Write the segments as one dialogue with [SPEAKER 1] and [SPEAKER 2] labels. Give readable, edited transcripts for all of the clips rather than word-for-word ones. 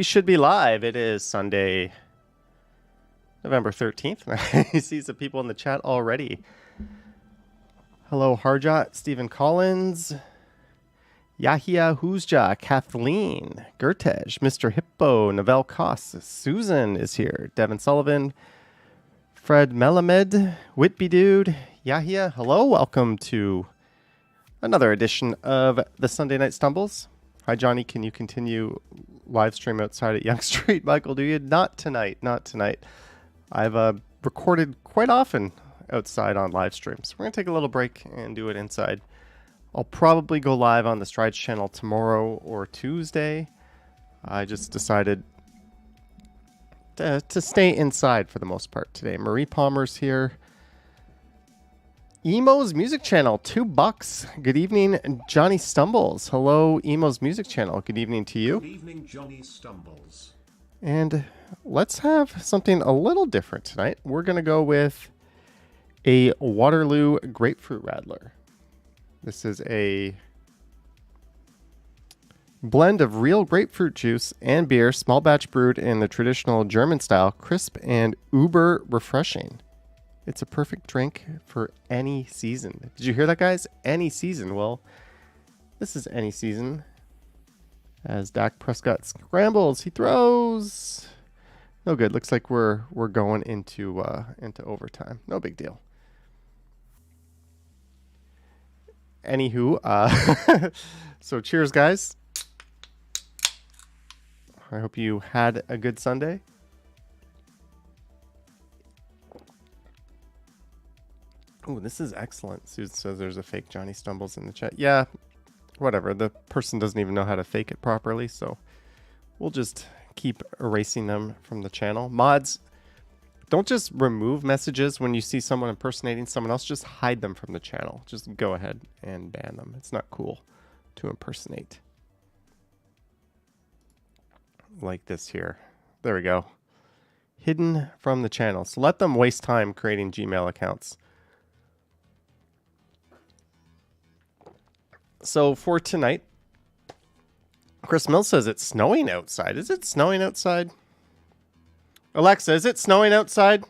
[SPEAKER 1] we should be live. It is Sunday, November 13th. I see some people in the chat already. Hello, Harjot, Stephen Collins, Yahia Huzja, Kathleen, Gertej, Mr. Hippo, Novell Koss, Susan is here, Devin Sullivan, Fred Melamed, Whitby Dude, Yahia. Hello, welcome to another edition of the Sunday Night Stumbles. Hi, Johnny. Can you continue live stream outside at Yonge Street? Michael, do you? Not tonight. Not tonight. I've recorded quite often outside on live streams. We're going to take a little break and do it inside. I'll probably go live on the Strides channel tomorrow or Tuesday. I just decided to stay inside for the most part today. Marie Palmer's here. Emo's Music Channel, $2. Good evening, Johnny Stumbles. Hello, Emo's Music Channel. Good evening to you.
[SPEAKER 2] Good evening, Johnny Stumbles.
[SPEAKER 1] And let's have something a little different tonight. We're going to go with a Waterloo Grapefruit Radler. This is a blend of real grapefruit juice and beer, small batch brewed in the traditional German style, crisp and uber refreshing. It's a perfect drink for any season. Did you hear that, guys? Any season. Well, this is any season. As Dak Prescott scrambles, he throws. No good. Looks like we're going into overtime. No big deal. Anywho, so cheers, guys. I hope you had a good Sunday. Oh, this is excellent. Susan says there's a fake Johnny Stumbles in the chat. Yeah, whatever. The person doesn't even know how to fake it properly, so we'll just keep erasing them from the channel. Mods, don't just remove messages when you see someone impersonating someone else. Just hide them from the channel. Just go ahead and ban them. It's not cool to impersonate. Like this here. There we go. Hidden from the channel. So let them waste time creating Gmail accounts. So for tonight, Chris Mills says it's snowing outside. Is it snowing outside? Alexa, is it snowing outside?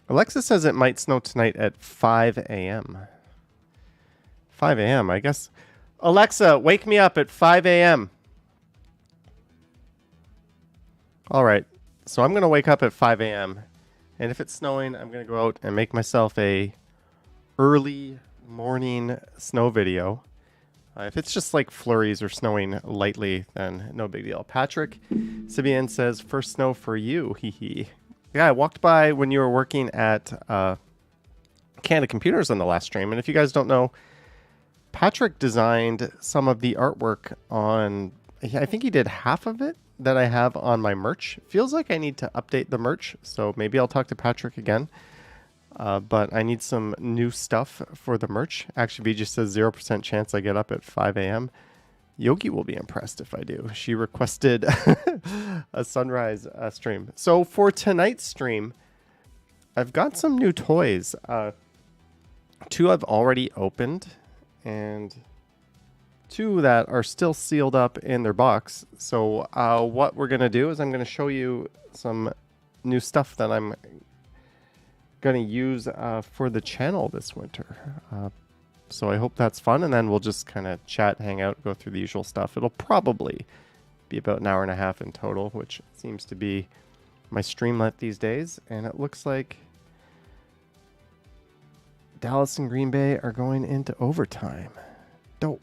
[SPEAKER 1] Alexa says it might snow tonight at 5 a.m. 5 a.m., I guess. Alexa, wake me up at 5 a.m. All right. So I'm going to wake up at 5 a.m. And if it's snowing, I'm going to go out and make myself a early morning snow video. If it's just like flurries or snowing lightly, then no big deal. Patrick Sibian says, first snow for you. Hee hee. Yeah, I walked by when you were working at Canada Computers on the last stream. And if you guys don't know, Patrick designed some of the artwork on, I think he did half of it that I have on my merch. Feels like I need to update the merch. So maybe I'll talk to Patrick again. But I need some new stuff for the merch. Actually, just says 0% chance I get up at 5 a.m. Yogi will be impressed if I do. She requested a sunrise stream. So for tonight's stream, I've got some new toys. Two I've already opened, and two that are still sealed up in their box. So what we're going to do is I'm going to show you some new stuff that I'm going to use for the channel this winter. So I hope that's fun, and then we'll just kind of chat, hang out, go through the usual stuff. It'll probably be about an hour and a half in total, which seems to be my stream length these days. And it looks like Dallas and Green Bay are going into overtime. Dope.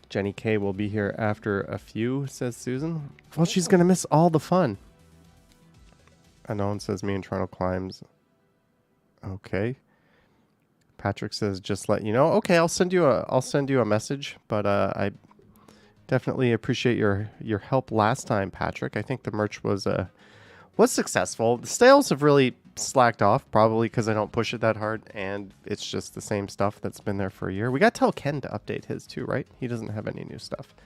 [SPEAKER 1] Jenny K will be here after a few, says Susan. Well, she's going to miss all the fun. Unknown says me and Toronto climbs. Okay. Patrick says just let you know. Okay, I'll send you a message, but I definitely appreciate your help last time, Patrick. I think the merch was successful. The sales have really slacked off, probably because I don't push it that hard, and it's just the same stuff that's been there for a year. We got to tell Ken to update his too, right? He doesn't have any new stuff.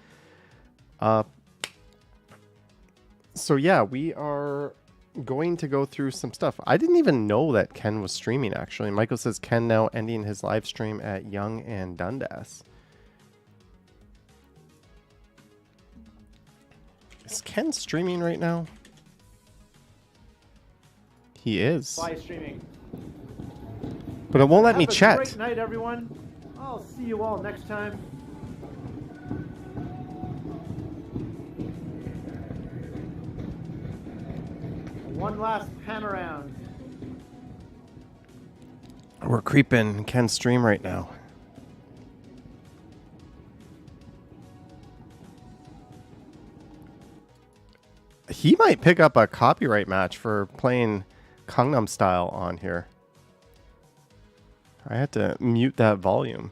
[SPEAKER 1] So yeah, we are going to go through some stuff. I didn't even know that Ken was streaming, actually. Michael says Ken now ending his live stream at Young and Dundas. Is Ken streaming right now? He is.
[SPEAKER 3] Live streaming.
[SPEAKER 1] But it won't let me
[SPEAKER 3] Have a
[SPEAKER 1] chat.
[SPEAKER 3] great night, everyone. I'll see you all next time. One last pan around.
[SPEAKER 1] We're creeping Ken's stream right now. He might pick up a copyright match for playing Gangnam Style on here. I had to mute that volume.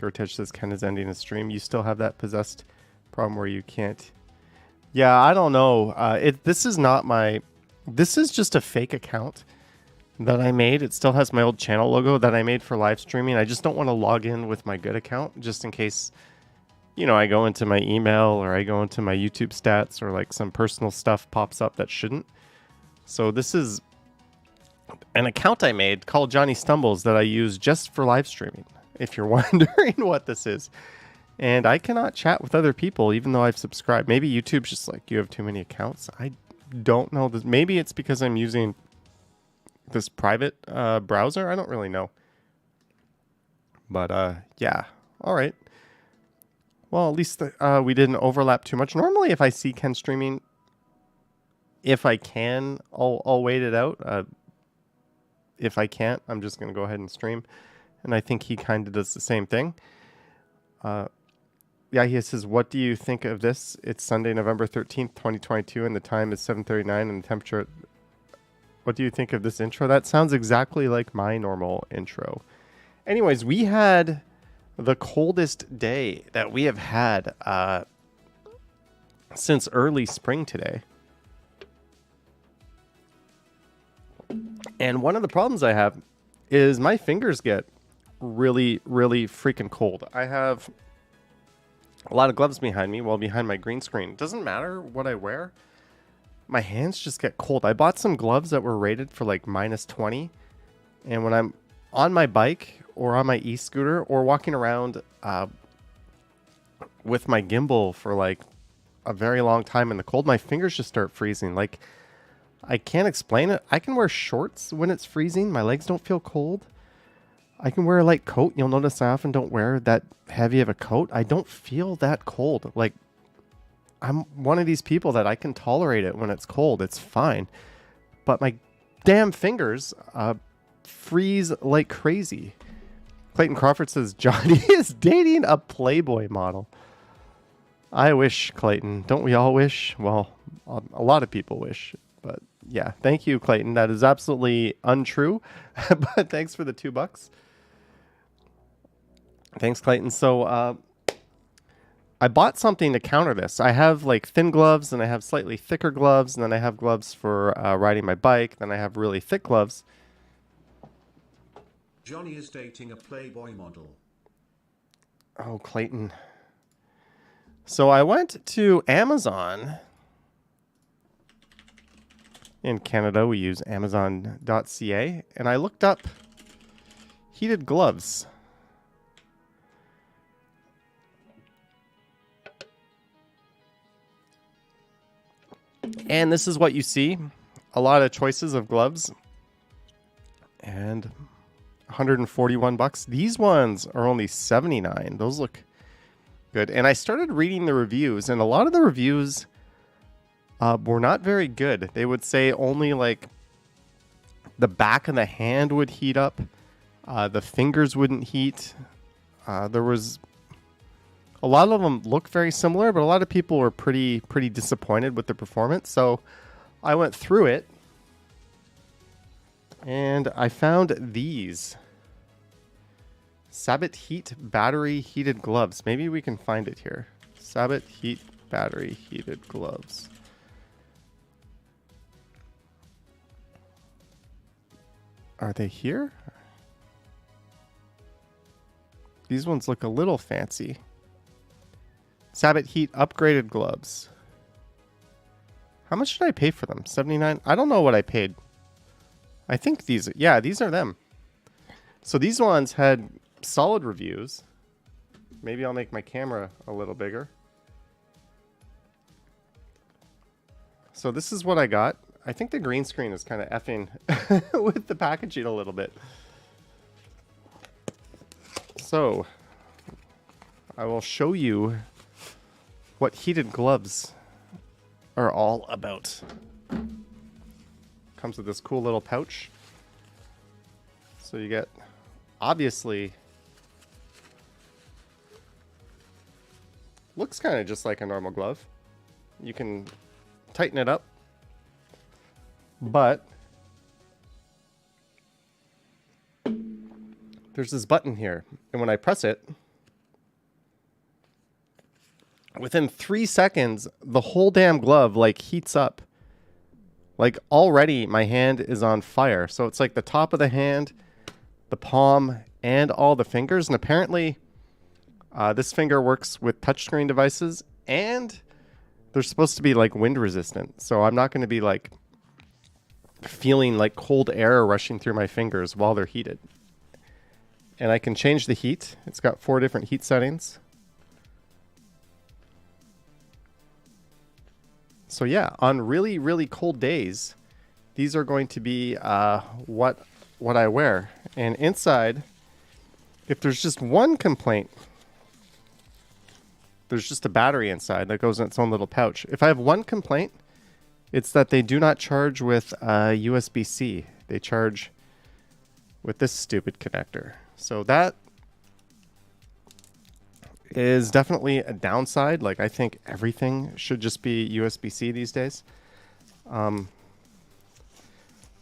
[SPEAKER 1] Gertech says Ken is ending his stream. You still have that possessed problem where you can't. Yeah, I don't know. This is not my. This is just a fake account that I made. It still has my old channel logo that I made for live streaming. I just don't want to log in with my good account just in case, you know, I go into my email or I go into my YouTube stats or like some personal stuff pops up that shouldn't. So this is an account I made called Johnny Stumbles that I use just for live streaming, if you're wondering what this is. And I cannot chat with other people even though I've subscribed. Maybe YouTube's just like, you have too many accounts. I don't know. Maybe it's because I'm using this private browser. I don't really know. But yeah. All right. Well, at least we didn't overlap too much. Normally, if I see Ken streaming, if I can, I'll wait it out. If I can't, I'm just going to go ahead and stream. And I think he kind of does the same thing. Yeah, he says, what do you think of this? It's Sunday, November 13th, 2022, and the time is 7:39, and the temperature... What do you think of this intro? That sounds exactly like my normal intro. Anyways, we had the coldest day that we have had since early spring today. And one of the problems I have is my fingers get really, really freaking cold. I have a lot of gloves behind me, behind my green screen. It doesn't matter what I wear. My hands just get cold. I bought some gloves that were rated for like -20. And when I'm on my bike or on my e-scooter or walking around with my gimbal for like a very long time in the cold, my fingers just start freezing. Like, I can't explain it. I can wear shorts when it's freezing. My legs don't feel cold. I can wear a light coat. You'll notice I often don't wear that heavy of a coat. I don't feel that cold. Like, I'm one of these people that I can tolerate it when it's cold. It's fine. But my damn fingers freeze like crazy. Clayton Crawford says, Johnny is dating a Playboy model. I wish, Clayton. Don't we all wish? Well, a lot of people wish. But yeah, thank you, Clayton. That is absolutely untrue. But thanks for the $2. Thanks, Clayton. So I bought something to counter this. I have like thin gloves, and I have slightly thicker gloves, and then I have gloves for riding my bike. Then I have really thick gloves.
[SPEAKER 2] Johnny is dating a Playboy model.
[SPEAKER 1] Oh, Clayton. So I went to Amazon. In Canada, we use Amazon.ca, and I looked up heated gloves. And this is what you see. A lot of choices of gloves. And $141. These ones are only $79. Those look good. And I started reading the reviews, and a lot of the reviews were not very good. They would say only like the back of the hand would heat up. The fingers wouldn't heat. There was a lot of them look very similar, but a lot of people were pretty disappointed with the performance. So I went through it and I found these Sabbat Heat battery heated gloves. Maybe we can find it here. Sabbat Heat battery heated gloves. Are they here? These ones look a little fancy. Sabbat Heat upgraded gloves. How much did I pay for them? 79. I don't know what I paid. I think these, yeah, these are them. So these ones had solid reviews. Maybe I'll make my camera a little bigger. So this is what I got. I think the green screen is kind of effing with the packaging a little bit. So I will show you what heated gloves are all about. Comes with this cool little pouch. So you get, obviously, looks kind of just like a normal glove. You can tighten it up, but there's this button here, and when I press it, within 3 seconds, the whole damn glove like heats up. Like already my hand is on fire. So it's like the top of the hand, the palm, and all the fingers. And apparently this finger works with touchscreen devices, and they're supposed to be like wind resistant. So I'm not going to be like feeling like cold air rushing through my fingers while they're heated. And I can change the heat. It's got 4 different heat settings. So yeah, on really, really cold days, these are going to be what I wear. And inside, if there's just one complaint, there's just a battery inside that goes in its own little pouch. If I have one complaint, it's that they do not charge with USB-C. They charge with this stupid connector. So that is definitely a downside. Like, I think everything should just be USB-C these days.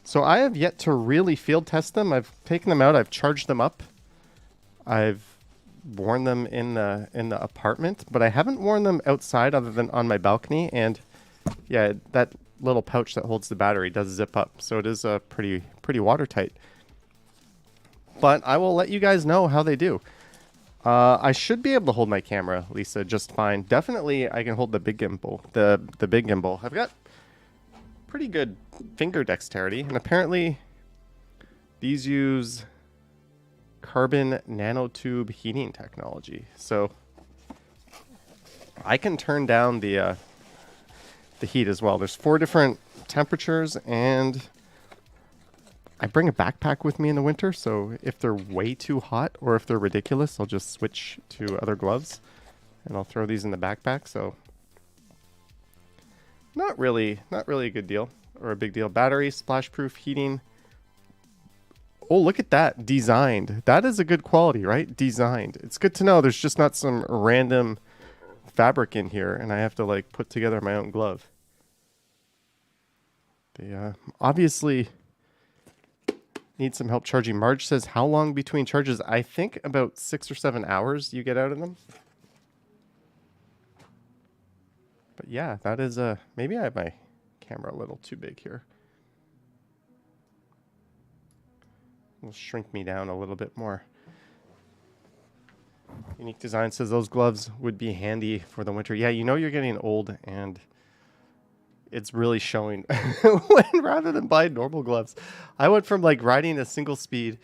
[SPEAKER 1] So I have yet to really field test them. I've taken them out. I've charged them up. I've worn them in the apartment, but I haven't worn them outside other than on my balcony. And yeah, that little pouch that holds the battery does zip up, so it is pretty watertight. But I will let you guys know how they do. I should be able to hold my camera, Lisa, just fine. Definitely, I can hold the big gimbal. The big gimbal. I've got pretty good finger dexterity, and apparently these use carbon nanotube heating technology. So I can turn down the heat as well. There's 4 different temperatures, and I bring a backpack with me in the winter, so if they're way too hot or if they're ridiculous, I'll just switch to other gloves and I'll throw these in the backpack. So not really a good deal or a big deal. Battery, splash proof, heating. Oh, look at that. Designed. That is a good quality, right? Designed. It's good to know there's just not some random fabric in here and I have to like put together my own glove. They obviously need some help charging. Marge says, how long between charges? I think about 6 or 7 hours you get out of them. But yeah, that is maybe I have my camera a little too big here. Will shrink me down a little bit more. Unique Design says those gloves would be handy for the winter. Yeah, you know you're getting old and it's really showing when rather than buy normal gloves. I went from like riding a single speed,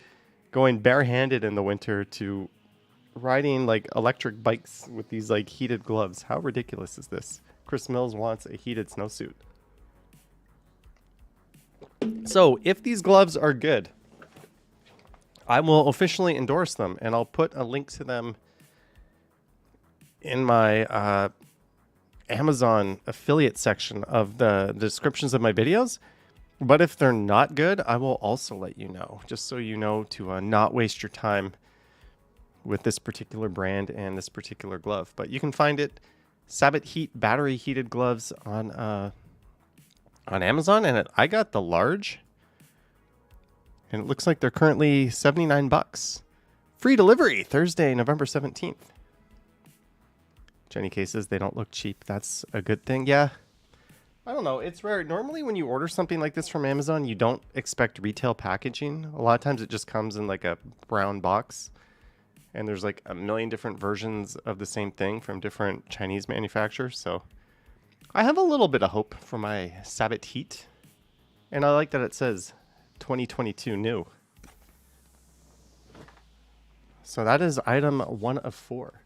[SPEAKER 1] going barehanded in the winter, to riding like electric bikes with these like heated gloves. How ridiculous is this? Chris Mills wants a heated snowsuit. So if these gloves are good, I will officially endorse them, and I'll put a link to them in my Amazon affiliate section of the descriptions of my videos. But if they're not good, I will also let you know, just so you know to not waste your time with this particular brand and this particular glove. But you can find it, Sabbat Heat battery heated gloves on Amazon, and I got the large, and it looks like they're currently $79. Free delivery Thursday, November 17th. Jenny K says they don't look cheap. That's a good thing. Yeah. I don't know. It's rare. Normally when you order something like this from Amazon, you don't expect retail packaging. A lot of times it just comes in like a brown box, and there's like a million different versions of the same thing from different Chinese manufacturers. So I have a little bit of hope for my Sabbath heat. And I like that it says 2022 new. So that is item 1 of 4.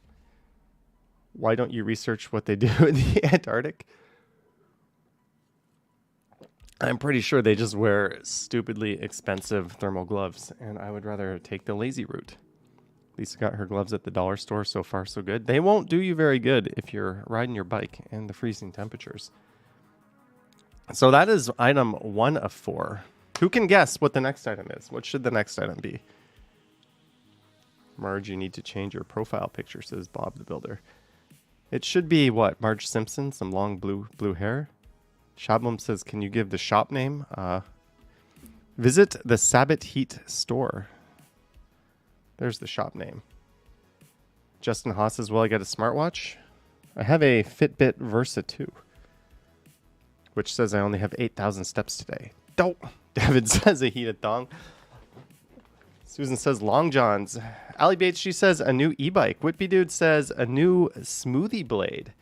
[SPEAKER 1] Why don't you research what they do in the Antarctic? I'm pretty sure they just wear stupidly expensive thermal gloves, and I would rather take the lazy route. Lisa got her gloves at the dollar store. So far, so good. They won't do you very good if you're riding your bike in the freezing temperatures. So that is item 1 of 4. Who can guess what the next item is? What should the next item be? Marge, you need to change your profile picture, says Bob the Builder. It should be what? Marge Simpson, some long blue hair. Shablum says, can you give the shop name? Visit the Sabbath Heat store. There's the shop name. Justin Haas says, well, I got a smartwatch. I have a Fitbit Versa 2, which says I only have 8,000 steps today. Don't. David says a heated thong. Susan says Long Johns. Allie Bates, she says a new e-bike. Whitby Dude says a new smoothie blade.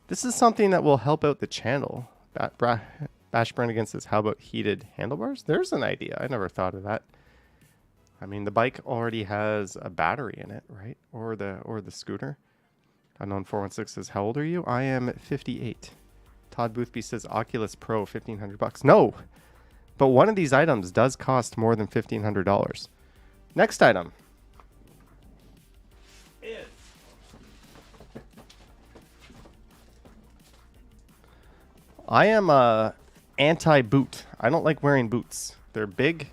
[SPEAKER 1] This is something that will help out the channel. Bash Brannigan says, how about heated handlebars? There's an idea. I never thought of that. I mean, the bike already has a battery in it, right? Or the scooter. Unknown 416 says, how old are you? I am 58. Todd Boothby says Oculus Pro, $1,500. No, but one of these items does cost more than $1,500. Next item is I am anti-boot. I don't like wearing boots. They're big.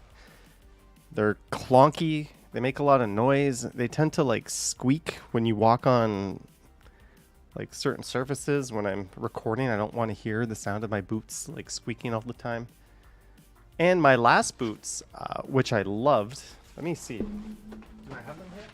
[SPEAKER 1] They're clunky. They make a lot of noise. They tend to like squeak when you walk on like certain surfaces. When I'm recording, I don't want to hear the sound of my boots like squeaking all the time. And my last boots, which I loved. Let me see. Do I have them here?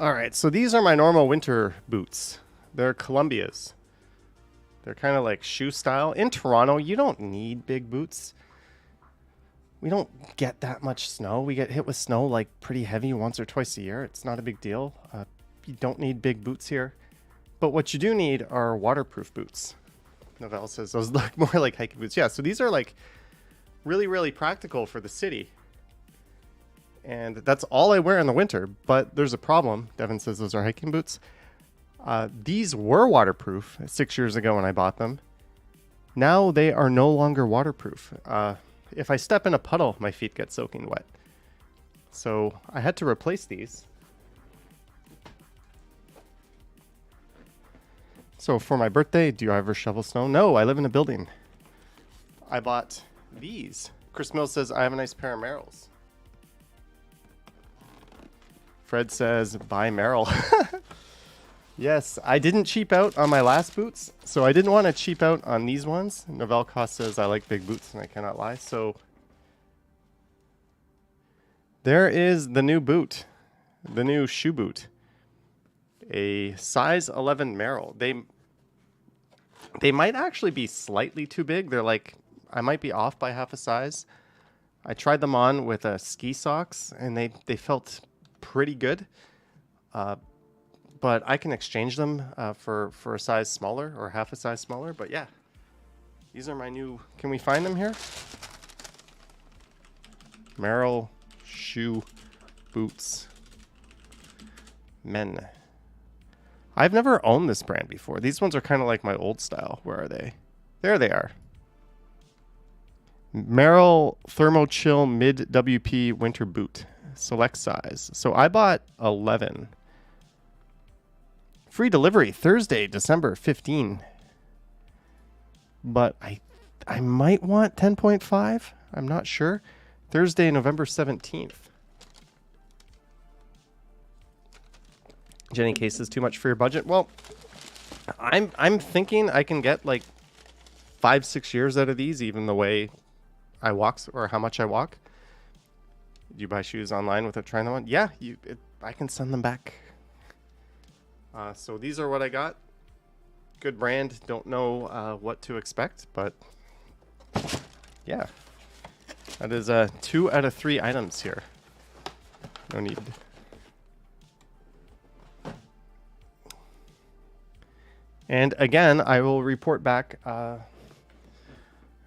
[SPEAKER 1] All right, so these are my normal winter boots. They're Columbia's. They're kind of like shoe style. In Toronto, you don't need big boots. We don't get that much snow. We get hit with snow like pretty heavy once or twice a year. It's not a big deal. You don't need big boots here. But what you do need are waterproof boots. Novell says those look more like hiking boots. Yeah, so these are like really, really practical for the city. And that's all I wear in the winter, but there's a problem. Devin says those are hiking boots. These were waterproof 6 years ago when I bought them. Now they are no longer waterproof. If I step in a puddle, my feet get soaking wet. So I had to replace these. So for my birthday, do I ever shovel snow? No, I live in a building. I bought these. Chris Mills says, I have a nice pair of Merrills. Fred says, buy Merrill. Yes, I didn't cheap out on my last boots, so I didn't want to cheap out on these ones. Novell Cost says, I like big boots, and I cannot lie. So there is the new boot, the new shoe boot. A size 11 Merrill. They might actually be slightly too big. They're like, I might be off by half a size. I tried them on with ski socks, and they felt pretty good, but I can exchange them for a size smaller or half a size smaller. But yeah, these are my new. Can we find them here? Merrill shoe boots, men. I've never owned this brand before. These ones are kind of like my old style. Where are they? There they are. Merrill Thermo Chill Mid WP Winter Boot. Select size. So I bought 11. Free delivery Thursday, December 15. But I might want 10.5. I'm not sure. Thursday, November 17th. Jenny Case is too much for your budget. Well, I'm thinking I can get like 5-6 years out of these, even the way I walk or how much I walk. you buy shoes online without trying them on? Yeah, I can send them back. So these are what I got. Good brand. Don't know what to expect, but yeah. That is 2 out of 3 items here. No need. And again, I will report back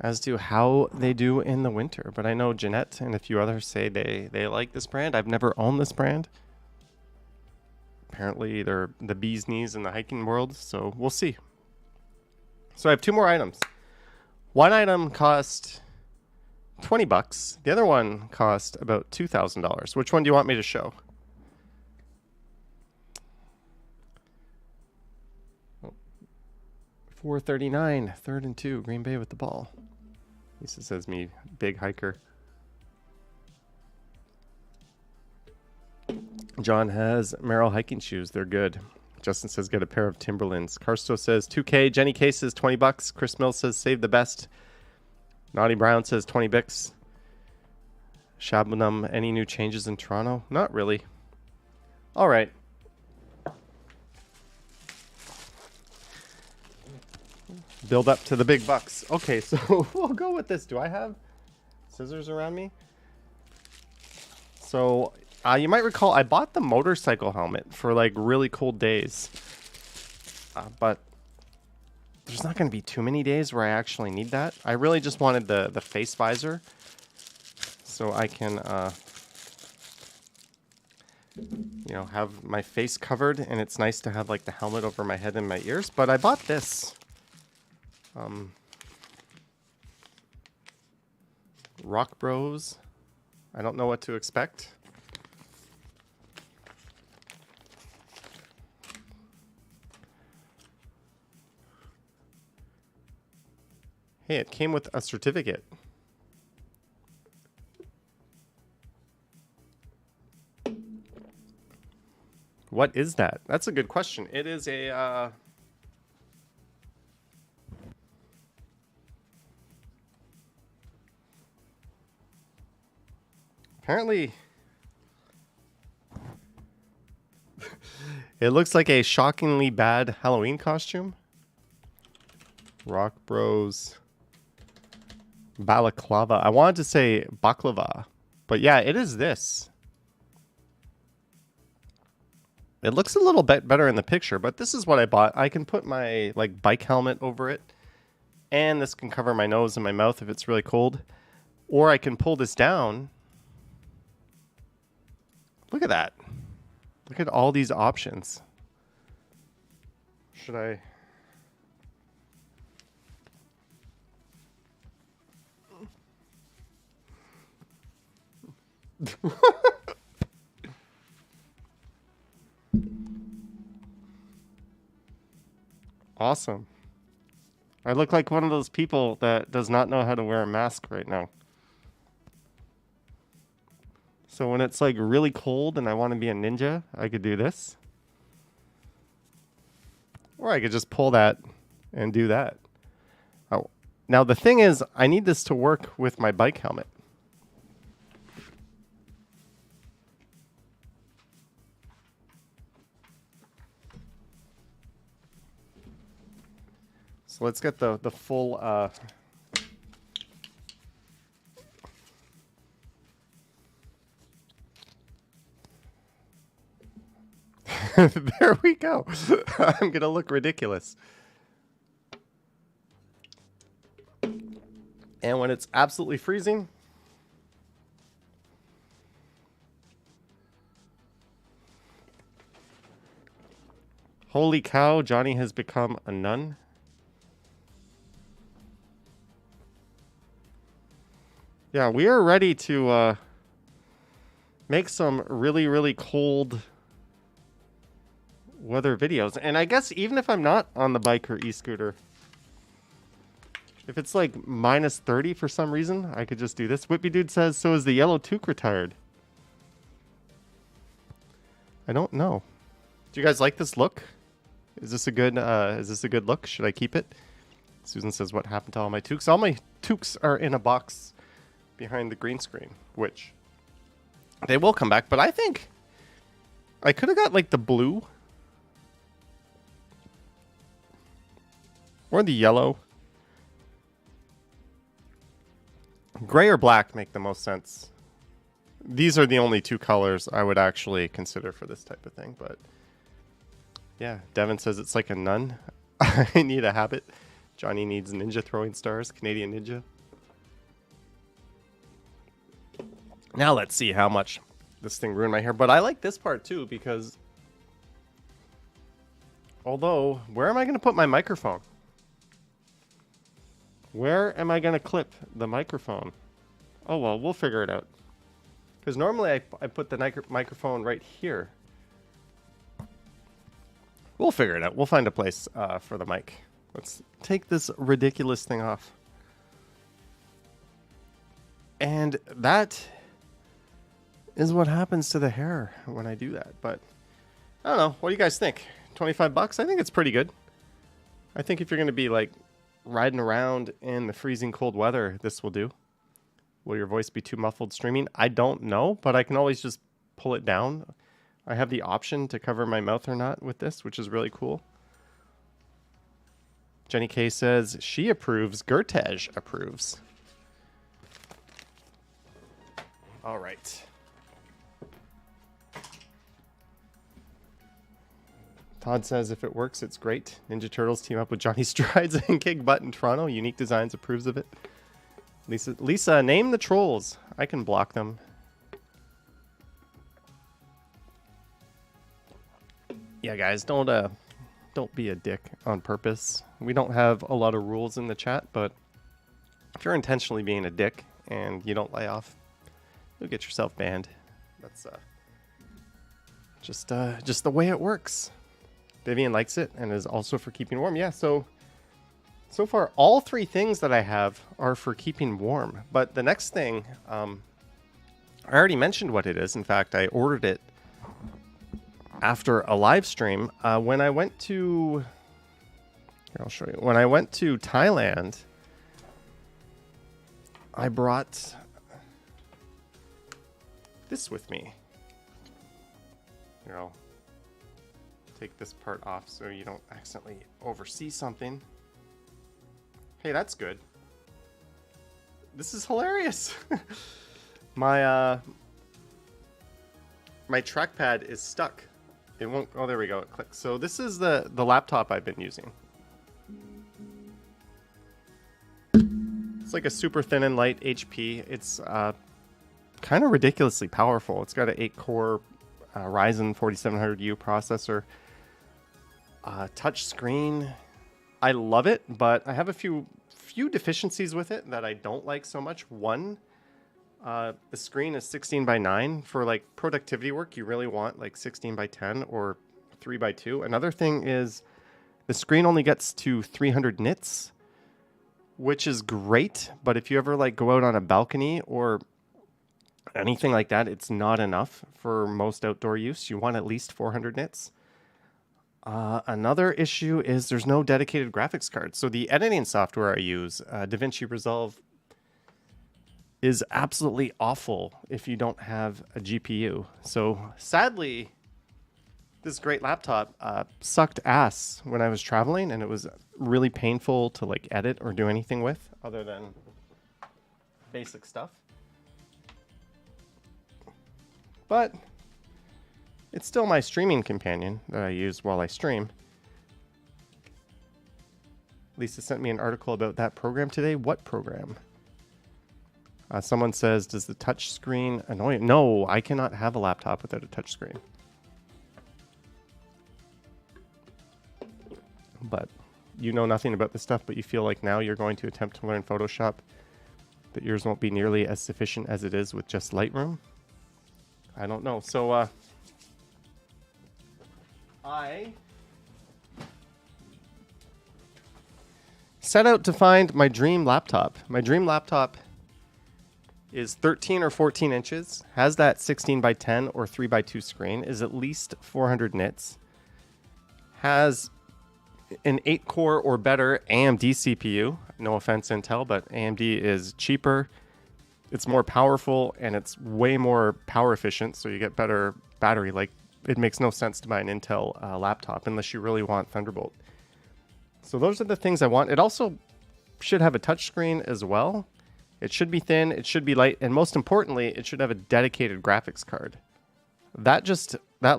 [SPEAKER 1] as to how they do in the winter. But I know Jeanette and a few others say they like this brand. I've never owned this brand. Apparently, they're the bee's knees in the hiking world, so we'll see. So I have 2 more items. One item cost $20. The other one cost about $2,000. Which one do you want me to show? Oh. 439, 3rd and 2, Green Bay with the ball. Lisa says me, big hiker. John has Merrill hiking shoes. They're good. Justin says get a pair of Timberlands. Karsto says 2K. Jenny K says $20. Chris Mills says save the best. Naughty Brown says 20 bics. Shabnam, any new changes in Toronto? Not really. All right. Build up to the big bucks. Okay, so we'll go with this. Do I have scissors around me? So you might recall I bought the motorcycle helmet for like really cold days. But there's not going to be too many days where I actually need that. I really just wanted the face visor so I can, you know, have my face covered, and it's nice to have like the helmet over my head and my ears. But I bought this. Rock Bros. I don't know what to expect. Hey, it came with a certificate. What is that? That's a good question. It is a apparently it looks like a shockingly bad Halloween costume. Rock Bros. Balaclava. I wanted to say baklava, but yeah, it is this. It looks a little bit better in the picture, but this is what I bought. I can put my like bike helmet over it, and this can cover my nose and my mouth if it's really cold. Or I can pull this down. Look at that. Look at all these options. Should I? Awesome. I look like one of those people that does not know how to wear a mask right now. So when it's like really cold and I want to be a ninja, I could do this. Or I could just pull that and do that. Oh. Now the thing is, I need this to work with my bike helmet. So let's get the full there we go. I'm gonna look ridiculous. And when it's absolutely freezing, holy cow, Johnny has become a nun. Yeah, we are ready to make some really, really cold weather videos. And I guess even if I'm not on the bike or e-scooter, if it's like minus 30 for some reason, I could just do this. Whippy Dude says, so is the yellow toque retired? I don't know. Do you guys like this look? Is this a good look? Should I keep it? Susan says, what happened to all my toques? All my toques are in a box behind the green screen, which They will come back, but I think I could have got like the blue or the yellow. Gray or black make the most sense. These are the only two colors I would actually consider for this type of thing, but yeah, Devin says it's like a nun. I need a habit. Johnny needs ninja throwing stars, Canadian ninja. Now let's see how much this thing ruined my hair, but I like this part too because although, where am I going to put my microphone? Where am I going to clip the microphone? Oh, well, we'll figure it out. Because normally I put the microphone right here. We'll figure it out. We'll find a place for the mic. Let's take this ridiculous thing off. And that is what happens to the hair when I do that. But I don't know. What do you guys think? 25 bucks? I think it's pretty good. I think if you're going to be like riding around in the freezing cold weather, this will do. Will your voice be too muffled streaming? I don't know, but I can always just pull it down. I have the option to cover my mouth or not with this, which is really cool. Jenny K says she approves. Gertej approves. All right. Todd says if it works, it's great. Ninja Turtles team up with Johnny Strides and Kick Butt in Toronto. Unique Designs approves of it. Lisa, name the trolls. I can block them. Yeah, guys, don't be a dick on purpose. We don't have a lot of rules in the chat, but if you're intentionally being a dick and you don't lay off, you'll get yourself banned. That's just the way it works. Vivian likes it and is also for keeping warm. Yeah, so far all three things that I have are for keeping warm. But the next thing, I already mentioned what it is. In fact, I ordered it after a live stream. When I went to, here, I'll show you. When I went to Thailand, I brought this with me. Here, I'll take this part off so you don't accidentally oversee something. Hey, that's good. This is hilarious. My trackpad is stuck. It won't. Oh, there we go. It clicks. So this is the laptop I've been using. It's like a super thin and light HP. It's kind of ridiculously powerful. It's got an 8-core Ryzen 4700U processor. Touch screen. I love it, but I have a few deficiencies with it that I don't like so much. One, the screen is 16:9. For like productivity work, you really want like 16:10 or 3:2. Another thing is the screen only gets to 300 nits, which is great, but if you ever like go out on a balcony or anything like that, it's not enough for most outdoor use. You want at least 400 nits. Another issue is there's no dedicated graphics card. So the editing software I use, DaVinci Resolve, is absolutely awful if you don't have a GPU. So sadly, this great laptop sucked ass when I was traveling, and it was really painful to like edit or do anything with other than basic stuff. But it's still my streaming companion that I use while I stream. Lisa sent me an article about that program today. What program? Someone says, does the touch screen annoy you? No, I cannot have a laptop without a touch screen. But you know nothing about this stuff, but you feel like now you're going to attempt to learn Photoshop, that yours won't be nearly as sufficient as it is with just Lightroom. I don't know. So, I set out to find my dream laptop. My dream laptop is 13 or 14 inches, has that 16:10 or 3:2 screen, is at least 400 nits, has an 8-core or better AMD CPU. No offense, Intel, but AMD is cheaper, it's more powerful and it's way more power efficient, so you get better battery. Like, it makes no sense to buy an Intel laptop unless you really want Thunderbolt. So those are the things I want. It also should have a touchscreen as well. It should be thin, it should be light, and most importantly, it should have a dedicated graphics card. That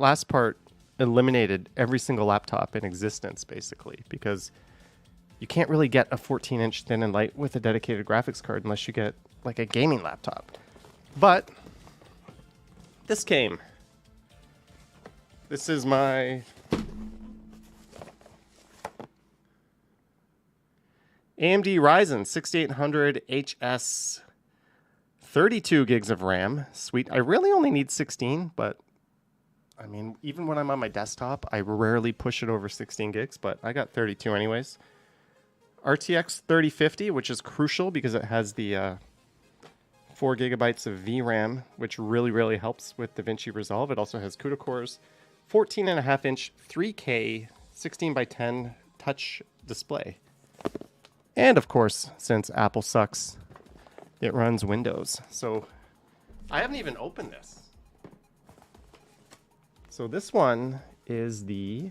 [SPEAKER 1] last part eliminated every single laptop in existence, basically, because you can't really get a 14-inch thin and light with a dedicated graphics card unless you get like a gaming laptop. But this came. This is my AMD Ryzen 6800 HS, 32 gigs of RAM. Sweet. I really only need 16, but I mean, even when I'm on my desktop, I rarely push it over 16 gigs, but I got 32 anyways. RTX 3050, which is crucial because it has the 4 gigabytes of VRAM, which really helps with DaVinci Resolve. It also has CUDA cores, 14.5-inch 3K 16:10 touch display. And of course, since Apple sucks, it runs Windows. So I haven't even opened this. So this one is the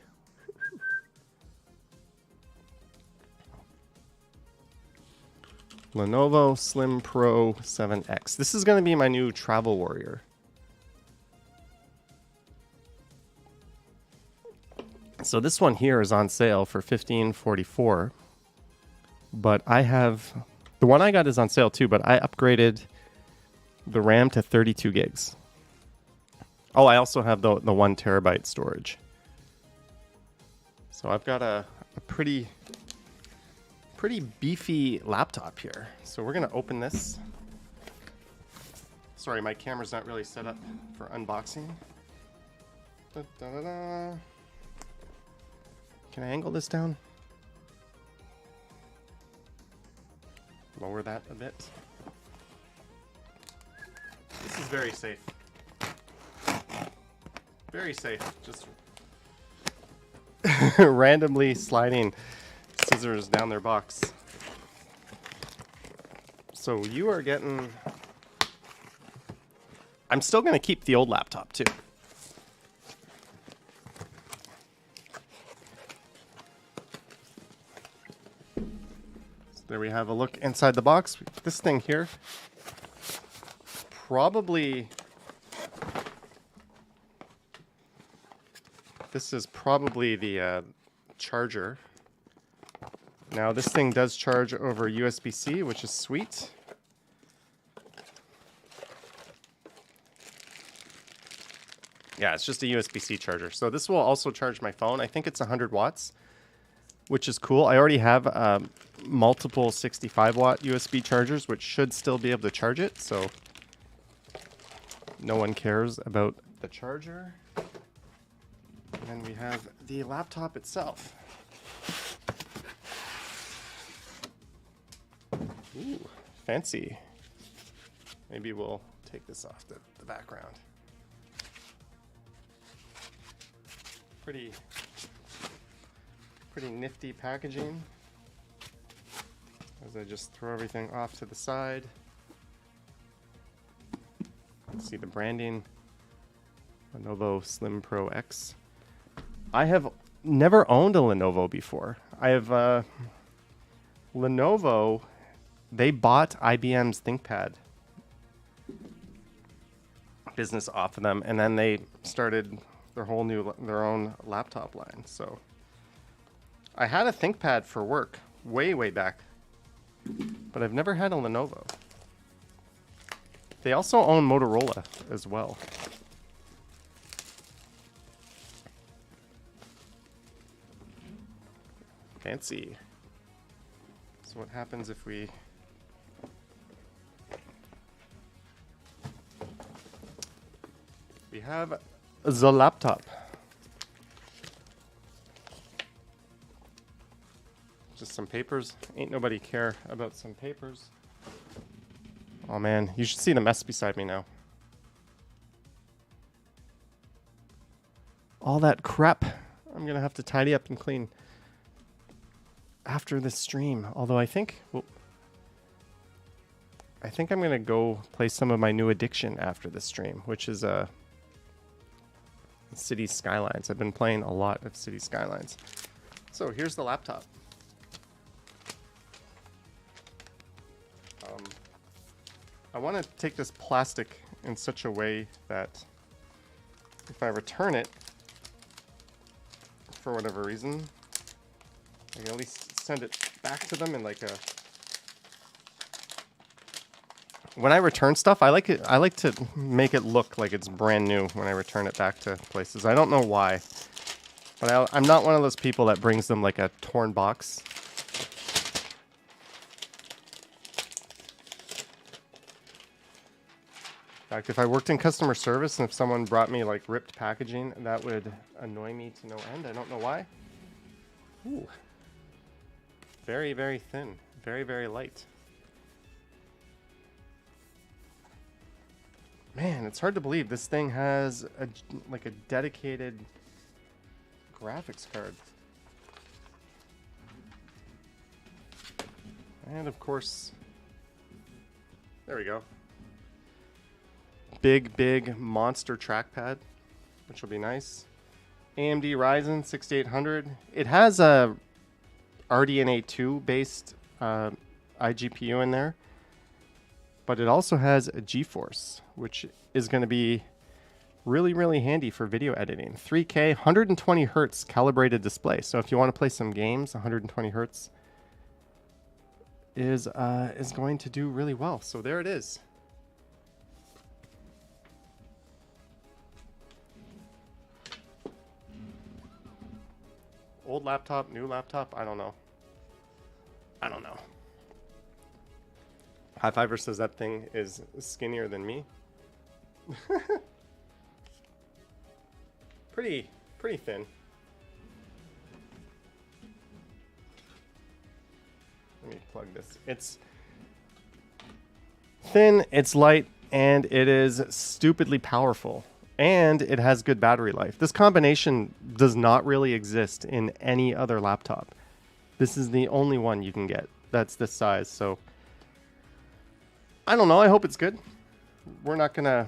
[SPEAKER 1] Lenovo Slim Pro 7X. This is going to be my new travel warrior. So this one here is on sale for $15.44. But I have, the one I got is on sale too, but I upgraded the RAM to 32 gigs. Oh, I also have the 1 terabyte storage. So I've got a pretty beefy laptop here. So we're gonna open this. Sorry, my camera's not really set up for unboxing. Da-da-da-da. Can I angle this down? Lower that a bit. This is very safe. Very safe. Just randomly sliding scissors down their box. So you are getting... I'm still going to keep the old laptop too. There we have a look inside the box. This thing here, this is probably the charger. Now this thing does charge over USB-C, which is sweet. Yeah, it's just a USB-C charger. So this will also charge my phone. I think it's 100 watts, which is cool. I already have multiple 65-watt USB chargers, which should still be able to charge it, so no one cares about the charger. And then we have the laptop itself. Ooh, fancy. Maybe we'll take this off the background. Pretty nifty packaging. As I just throw everything off to the side. Let's see the branding. Lenovo Slim Pro X. I have never owned a Lenovo before. I have Lenovo, they bought IBM's ThinkPad business off of them, and then they started their own laptop line. So I had a ThinkPad for work way back, but I've never had a Lenovo. They also own Motorola as well. Fancy. So what happens if we... We have the laptop. Just some papers. Ain't nobody care about some papers. Oh man, you should see the mess beside me now. All that crap I'm gonna have to tidy up and clean after this stream. Although I think, well, I think I'm going to go play some of my new addiction after the stream, which is City Skylines. I've been playing a lot of City Skylines. So here's the laptop. I want to take this plastic in such a way that if I return it, for whatever reason, I can at least send it back to them in like a... When I return stuff, I like to make it look like it's brand new when I return it back to places. I don't know why, but I'm not one of those people that brings them like a torn box. In fact, if I worked in customer service and if someone brought me like ripped packaging, that would annoy me to no end. I don't know why. Ooh. Very, very thin. Very, very light. Man, it's hard to believe this thing has like a dedicated graphics card. And of course, there we go. Big monster trackpad, which will be nice. AMD Ryzen 6800. It has a RDNA 2 based iGPU in there, but it also has a GeForce, which is going to be really handy for video editing. 3K, 120 hertz calibrated display. So if you want to play some games, 120 hertz is going to do really well. So there it is. Old laptop, new laptop, I don't know. High Fiver says that thing is skinnier than me. pretty thin. Let me plug this. It's thin, it's light, and it is stupidly powerful. And it has good battery life. This combination does not really exist in any other laptop. This is the only one you can get that's this size. So I don't know. I hope it's good. I'm gonna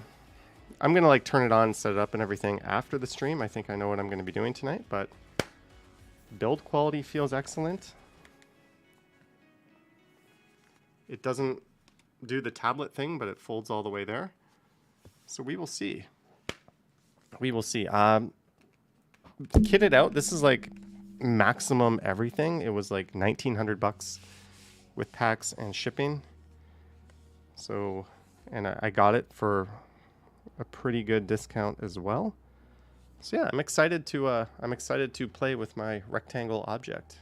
[SPEAKER 1] like turn it on and set it up and everything after the stream. I think I know what I'm gonna be doing tonight, but build quality feels excellent. It doesn't do the tablet thing, but it folds all the way there. So we will see. We will see. Kitted out, this is like maximum everything. It was like $1,900 with tax and shipping. So, and I got it for a pretty good discount as well. So yeah, I'm excited to play with my rectangle object.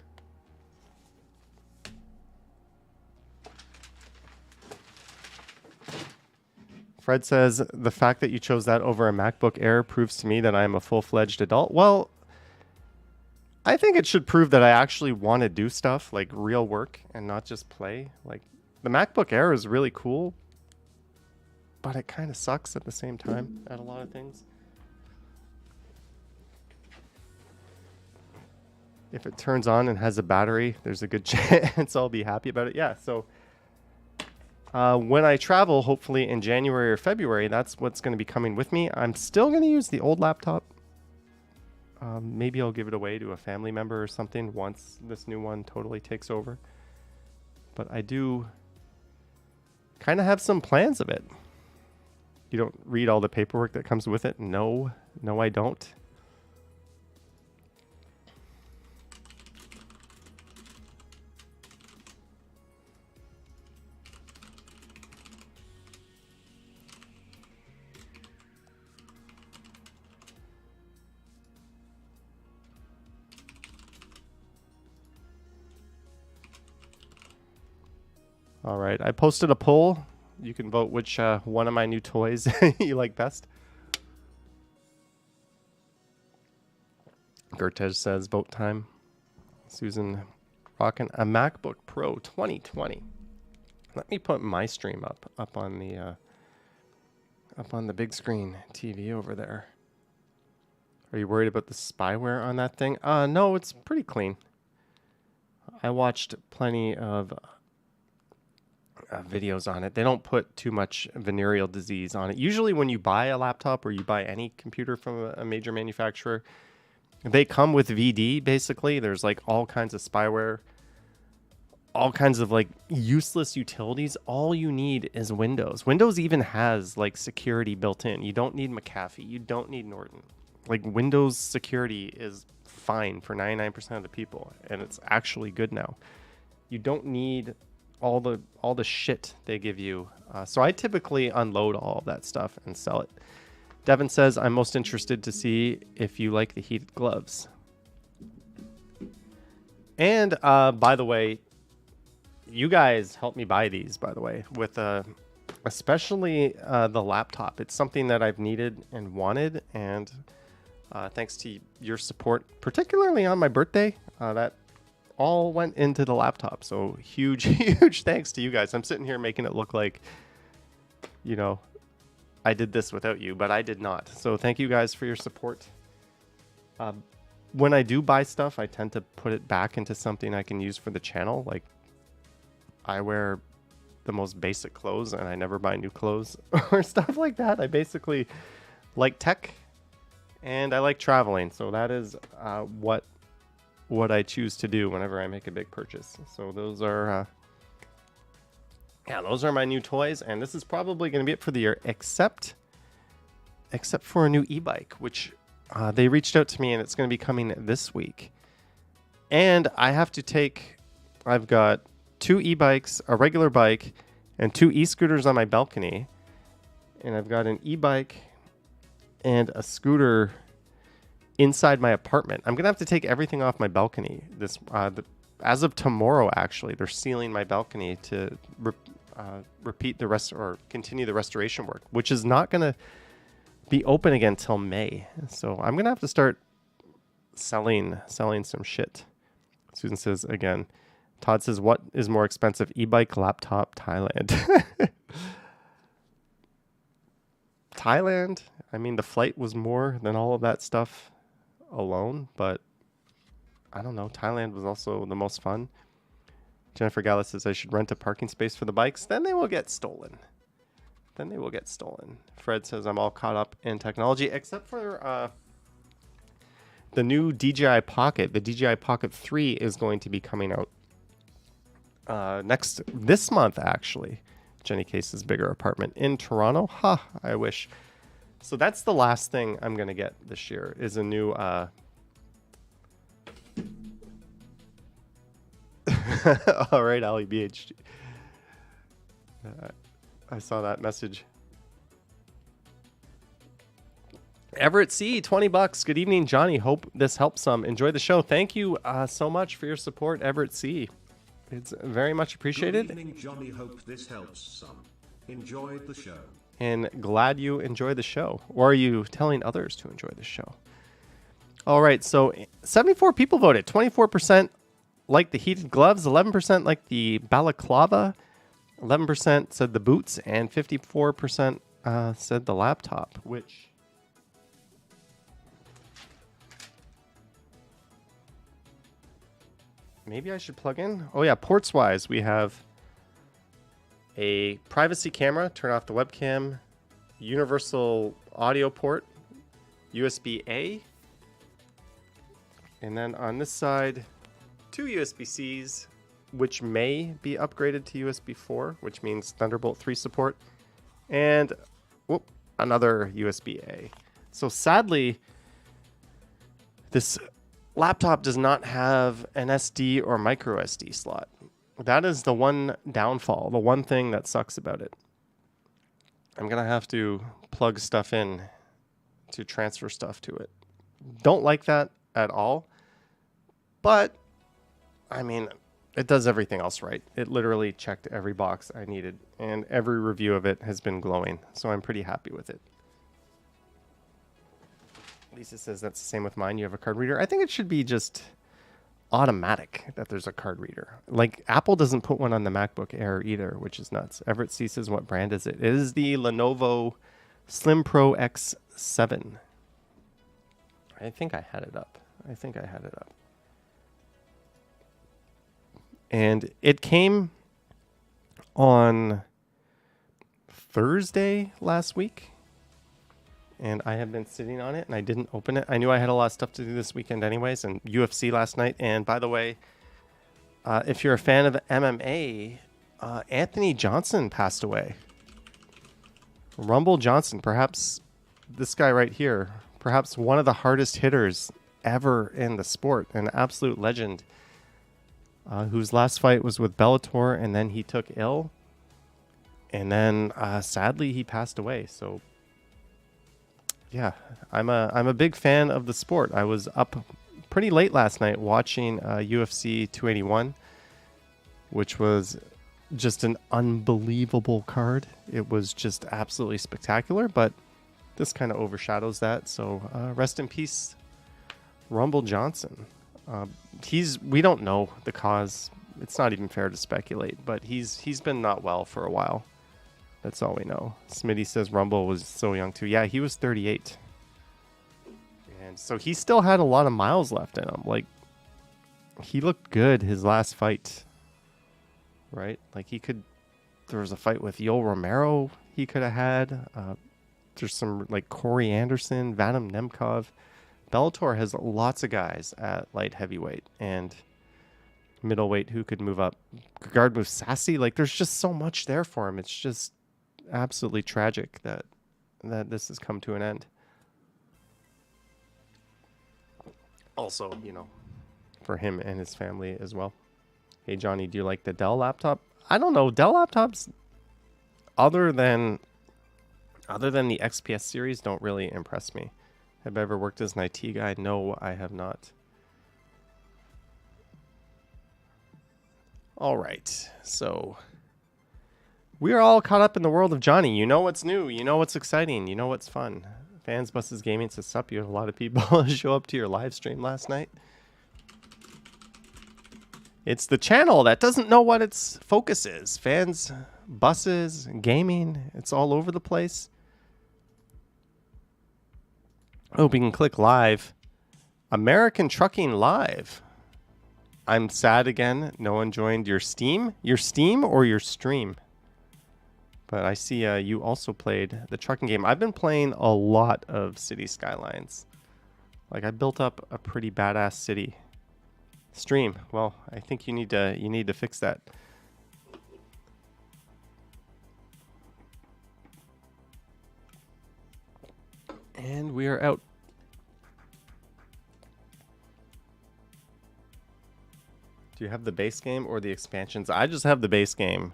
[SPEAKER 1] Fred says, the fact that you chose that over a MacBook Air proves to me that I am a full-fledged adult. Well, I think it should prove that I actually want to do stuff, like real work, and not just play. Like, the MacBook Air is really cool, but it kind of sucks at the same time at a lot of things. If it turns on and has a battery, there's a good chance I'll be happy about it. Yeah, so... when I travel, hopefully in January or February, that's what's going to be coming with me. I'm still going to use the old laptop. Maybe I'll give it away to a family member or something once this new one totally takes over. But I do kind of have some plans of it. You don't read all the paperwork that comes with it? No, I don't. All right, I posted a poll. You can vote which one of my new toys you like best. Gertej says vote time. Susan rocking a MacBook Pro 2020. Let me put my stream up on the big screen TV over there. Are you worried about the spyware on that thing? No, it's pretty clean. I watched plenty of videos on it. They don't put too much venereal disease on it. Usually when you buy a laptop or you buy any computer from a major manufacturer, they come with VD, basically. There's like all kinds of spyware, all kinds of like useless utilities. All you need is Windows. Windows even has like security built in. You don't need McAfee. You don't need Norton. Like Windows security is fine for 99% of the people, and it's actually good now. You don't need all the shit they give you. So I typically unload all of that stuff and sell it. Devin says, I'm most interested to see if you like the heated gloves. And by the way, you guys helped me buy these, by the way, with especially the laptop. It's something that I've needed and wanted, and thanks to your support, particularly on my birthday, that all went into the laptop. So huge, huge thanks to you guys. I'm sitting here making it look like, you know, I did this without you, but I did not. So thank you guys for your support. When I do buy stuff, I tend to put it back into something I can use for the channel. Like, I wear the most basic clothes and I never buy new clothes or stuff like that. I basically like tech and I like traveling. So that is what I choose to do whenever I make a big purchase. So those are those are my new toys, and this is probably going to be it for the year, except for a new e-bike, which they reached out to me, and it's going to be coming this week. And I've got 2 e-bikes, a regular bike, and 2 e-scooters on my balcony, and I've got an e-bike and a scooter inside my apartment. I'm gonna have to take everything off my balcony. As of tomorrow, actually, they're sealing my balcony to repeat the rest or continue the restoration work, which is not gonna be open again till May. So I'm gonna have to start selling some shit. Susan says again. Todd says, "What is more expensive, e-bike, laptop, Thailand?" Thailand. I mean, the flight was more than all of that stuff alone, but I don't know. Thailand was also the most fun. Jennifer Gallus says I should rent a parking space for the bikes. Then they will get stolen. Fred says I'm all caught up in technology except for the new DJI Pocket. The DJI Pocket 3 is going to be coming out this month, actually. Jenny Case's bigger apartment in Toronto. I wish. So that's the last thing I'm going to get this year is a new all right, Ali BHG. I saw that message. Everett C, $20. Good evening, Johnny. Hope this helps some. Enjoy the show. Thank you so much for your support, Everett C. It's very much appreciated.
[SPEAKER 2] Good evening, Johnny. Hope this helps some. Enjoyed the show.
[SPEAKER 1] And glad you enjoy the show. Or are you telling others to enjoy the show? All right, so 74 people voted. 24% like the heated gloves, 11% like the balaclava, 11% said the boots, and 54% said the laptop, which... maybe I should plug in. Oh yeah, ports wise, we have a privacy camera, turn off the webcam, universal audio port, USB-A, and then on this side, 2 USB-Cs, which may be upgraded to USB 4, which means Thunderbolt 3 support, and another USB-A. So sadly, this laptop does not have an SD or micro SD slot. That is the one downfall, the one thing that sucks about it. I'm going to have to plug stuff in to transfer stuff to it. Don't like that at all. But, I mean, it does everything else right. It literally checked every box I needed, and every review of it has been glowing. So I'm pretty happy with it. Lisa says that's the same with mine. You have a card reader. I think it should be just automatic that there's a card reader. Like Apple doesn't put one on the MacBook Air either, which is nuts. Everett C says, what brand is it? It is the Lenovo Slim Pro X7. I think I had it up. And it came on Thursday last week, and I have been sitting on it, and I didn't open it. I knew I had a lot of stuff to do this weekend anyways, and UFC last night. And by the way, if you're a fan of MMA, Anthony Johnson passed away. Rumble Johnson, perhaps this guy right here, perhaps one of the hardest hitters ever in the sport, an absolute legend, whose last fight was with Bellator, and then he took ill, and then sadly he passed away. So yeah, I'm a big fan of the sport. I was up pretty late last night watching UFC 281, which was just an unbelievable card. It was just absolutely spectacular, but this kind of overshadows that. So rest in peace, Rumble Johnson. We don't know the cause. It's not even fair to speculate, but he's been not well for a while. That's all we know. Smitty says Rumble was so young too. Yeah, he was 38. And so he still had a lot of miles left in him. Like, he looked good his last fight. Right? Like, there was a fight with Yoel Romero he could have had. There's some, like, Corey Anderson, Vadim Nemkov. Bellator has lots of guys at light heavyweight and middleweight who could move up. Guard moves Sassy. Like, there's just so much there for him. It's just absolutely tragic that this has come to an end. Also, for him and his family as well. Hey, Johnny, do you like the Dell laptop? I don't know. Dell laptops, other than the XPS series, don't really impress me. Have I ever worked as an IT guy? No, I have not. All right, so we are all caught up in the world of Johnny. You know what's new. You know what's exciting. You know what's fun. Fans Buses Gaming says, sup, you had a lot of people show up to your live stream last night. It's the channel that doesn't know what its focus is. Fans, buses, gaming, it's all over the place. Oh, we can click live. American Trucking Live. I'm sad again. No one joined your Steam. Your Steam or your stream? But I see you also played the trucking game. I've been playing a lot of City Skylines. Like, I built up a pretty badass city. Stream. Well, I think you need to fix that. And we are out. Do you have the base game or the expansions? I just have the base game.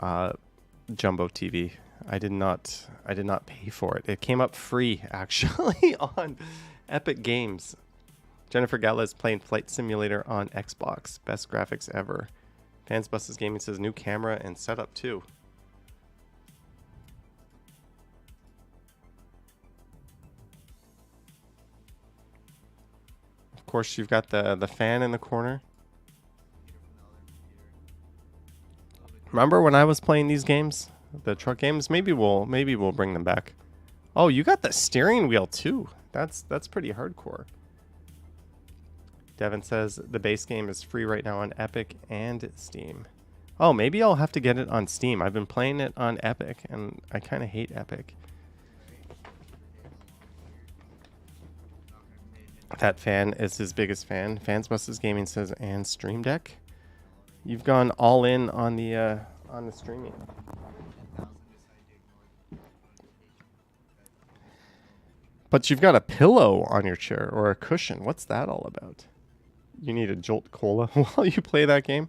[SPEAKER 1] Jumbo TV. I did not pay for it. It came up free actually on Epic Games. Jennifer Gala is playing Flight Simulator on Xbox. Best graphics ever. Fans Buses Gaming says new camera and setup too. Of course, you've got the fan in the corner. Remember when I was playing these games, the truck games? Maybe we'll bring them back. Oh, you got the steering wheel too. That's pretty hardcore. Devin says the base game is free right now on Epic and Steam. Oh, maybe I'll have to get it on Steam. I've been playing it on Epic, and I kind of hate Epic. That fan is his biggest fan. Fans Buses Gaming says, and Stream Deck. You've gone all in on the streaming. But you've got a pillow on your chair or a cushion. What's that all about? You need a Jolt Cola while you play that game?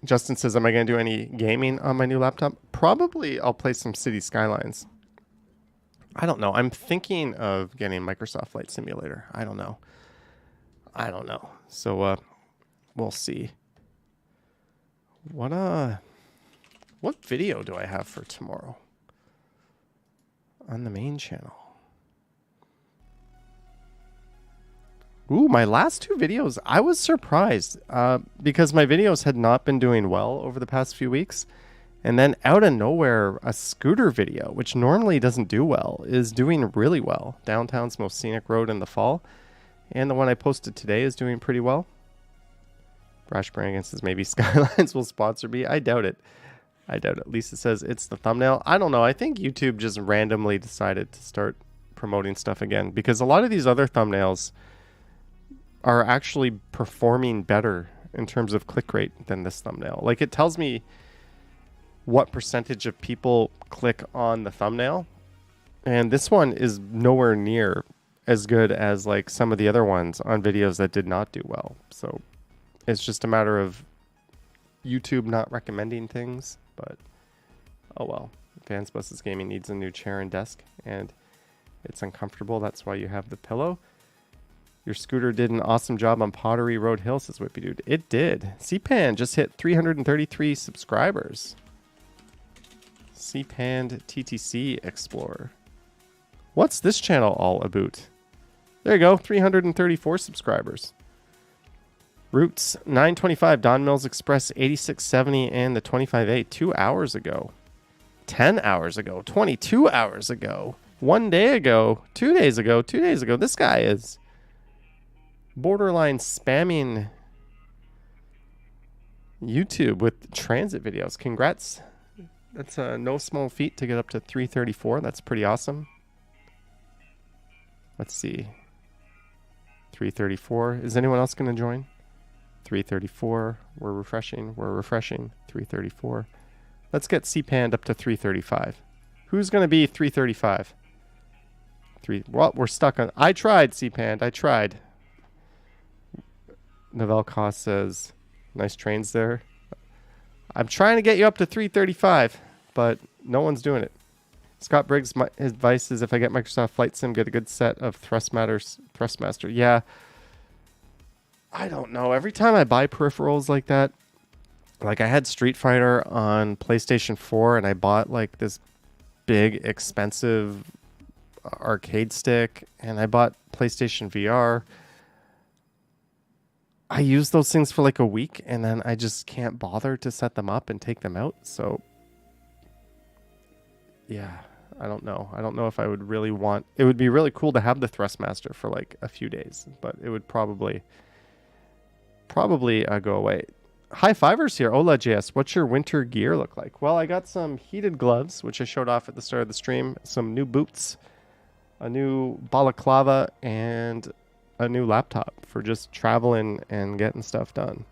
[SPEAKER 1] Justin says, am I going to do any gaming on my new laptop? Probably I'll play some City Skylines. I don't know. I'm thinking of getting Microsoft Flight Simulator. I don't know. So we'll see. What video do I have for tomorrow on the main channel? Ooh, my last two videos, I was surprised because my videos had not been doing well over the past few weeks. And then out of nowhere, a scooter video, which normally doesn't do well, is doing really well. Downtown's Most Scenic Road in the fall. And the one I posted today is doing pretty well. Brash Brannigan says maybe Skylines will sponsor me. I doubt it. I doubt it. Lisa says it's the thumbnail. I don't know. I think YouTube just randomly decided to start promoting stuff again because a lot of these other thumbnails are actually performing better in terms of click rate than this thumbnail. Like it tells me what percentage of people click on the thumbnail. And this one is nowhere near as good as like some of the other ones on videos that did not do well. So it's just a matter of YouTube not recommending things, but oh well. Vans Buses Gaming needs a new chair and desk and it's uncomfortable. That's why you have the pillow. Your scooter did an awesome job on Pottery Road Hill, says Whippy Dude. It did. CPAN just hit 333 subscribers. CPAN TTC Explorer. What's this channel all about? There you go, 334 subscribers. Roots 925, Don Mills Express 8670, and the 25A 2 hours ago. 10 hours ago, 22 hours ago, 1 day ago, 2 days ago, 2 days ago. This guy is borderline spamming YouTube with transit videos. Congrats. That's no small feat to get up to 334. That's pretty awesome. Let's see. 334. Is anyone else going to join? 334. We're refreshing. We're refreshing. 334. Let's get CPAN up to 335. Who's going to be 335? Well, we're stuck on... I tried, CPAN. I tried. Novell Cost says, nice trains there. I'm trying to get you up to 335, but no one's doing it. Scott Briggs, his advice is if I get Microsoft Flight Sim, get a good set of Thrustmaster. Yeah. I don't know. Every time I buy peripherals like that, like I had Street Fighter on PlayStation 4 and I bought like this big expensive arcade stick and I bought PlayStation VR. I use those things for like a week and then I just can't bother to set them up and take them out. So yeah, I don't know. I don't know if I would really want... It would be really cool to have the Thrustmaster for like a few days, but it would probably go away. High fivers here. Ola.js, what's your winter gear look like? Well, I got some heated gloves, which I showed off at the start of the stream, some new boots, a new balaclava, and a new laptop for just traveling and getting stuff done.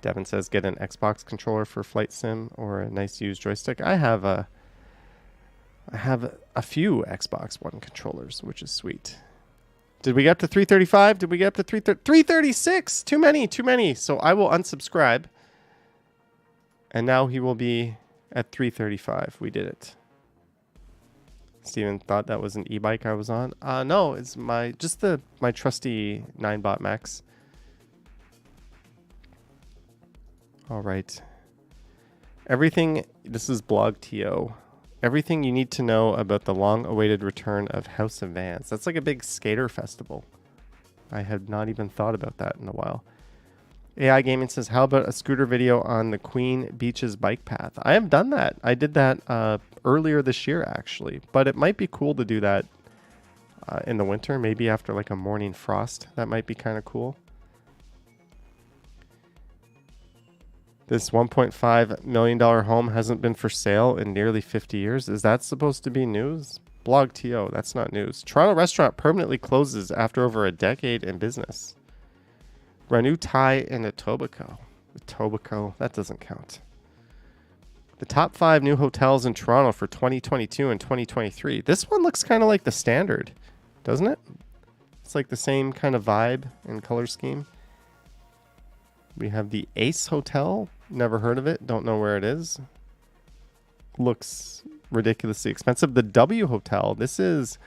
[SPEAKER 1] Devin says get an Xbox controller for Flight Sim or a nice used joystick. I have a few Xbox One controllers, which is sweet. Did we get up to 335? Did we get up to 336? Too many. So I will unsubscribe. And now he will be at 335. We did it. Steven thought that was an e-bike I was on. No, it's my trusty 9bot Max. All right. This is Blog TO. Everything you need to know about the long-awaited return of House of Vans. That's like a big skater festival. I had not even thought about that in a while. AI Gaming says, how about a scooter video on the Queen Beaches bike path? I have done that. I did that earlier this year, actually. But it might be cool to do that in the winter, maybe after like a morning frost. That might be kind of cool. This $1.5 million home hasn't been for sale in nearly 50 years. Is that supposed to be news? Blog TO, that's not news. Toronto restaurant permanently closes after over a decade in business. Ranu Thai in Etobicoke. Etobicoke, that doesn't count. The top 5 new hotels in Toronto for 2022 and 2023. This one looks kind of like the standard, doesn't it? It's like the same kind of vibe and color scheme. We have the Ace Hotel. Never heard of it. Don't know where it is. Looks ridiculously expensive. The W Hotel. This is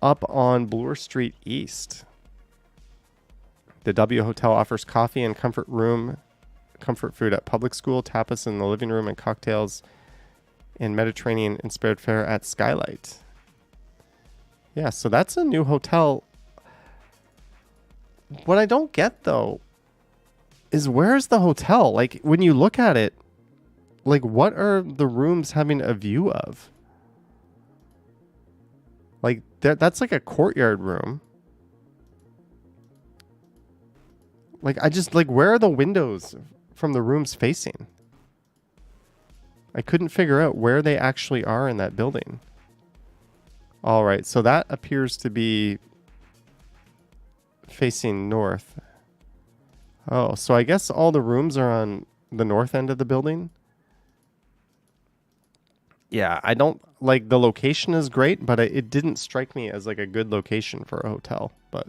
[SPEAKER 1] up on Bloor Street East. The W Hotel offers coffee and comfort food at public school, tapas in the living room, and cocktails and Mediterranean-inspired fare at Skylight. Yeah, so that's a new hotel. What I don't get, though, is where's the hotel? Like, when you look at it, like, what are the rooms having a view of? Like, that's like a courtyard room. Like, I just, like, where are the windows from the rooms facing? I couldn't figure out where they actually are in that building. All right, so that appears to be facing north. Oh, so I guess all the rooms are on the north end of the building. Yeah, I don't, like, the location is great, but it didn't strike me as, like, a good location for a hotel. But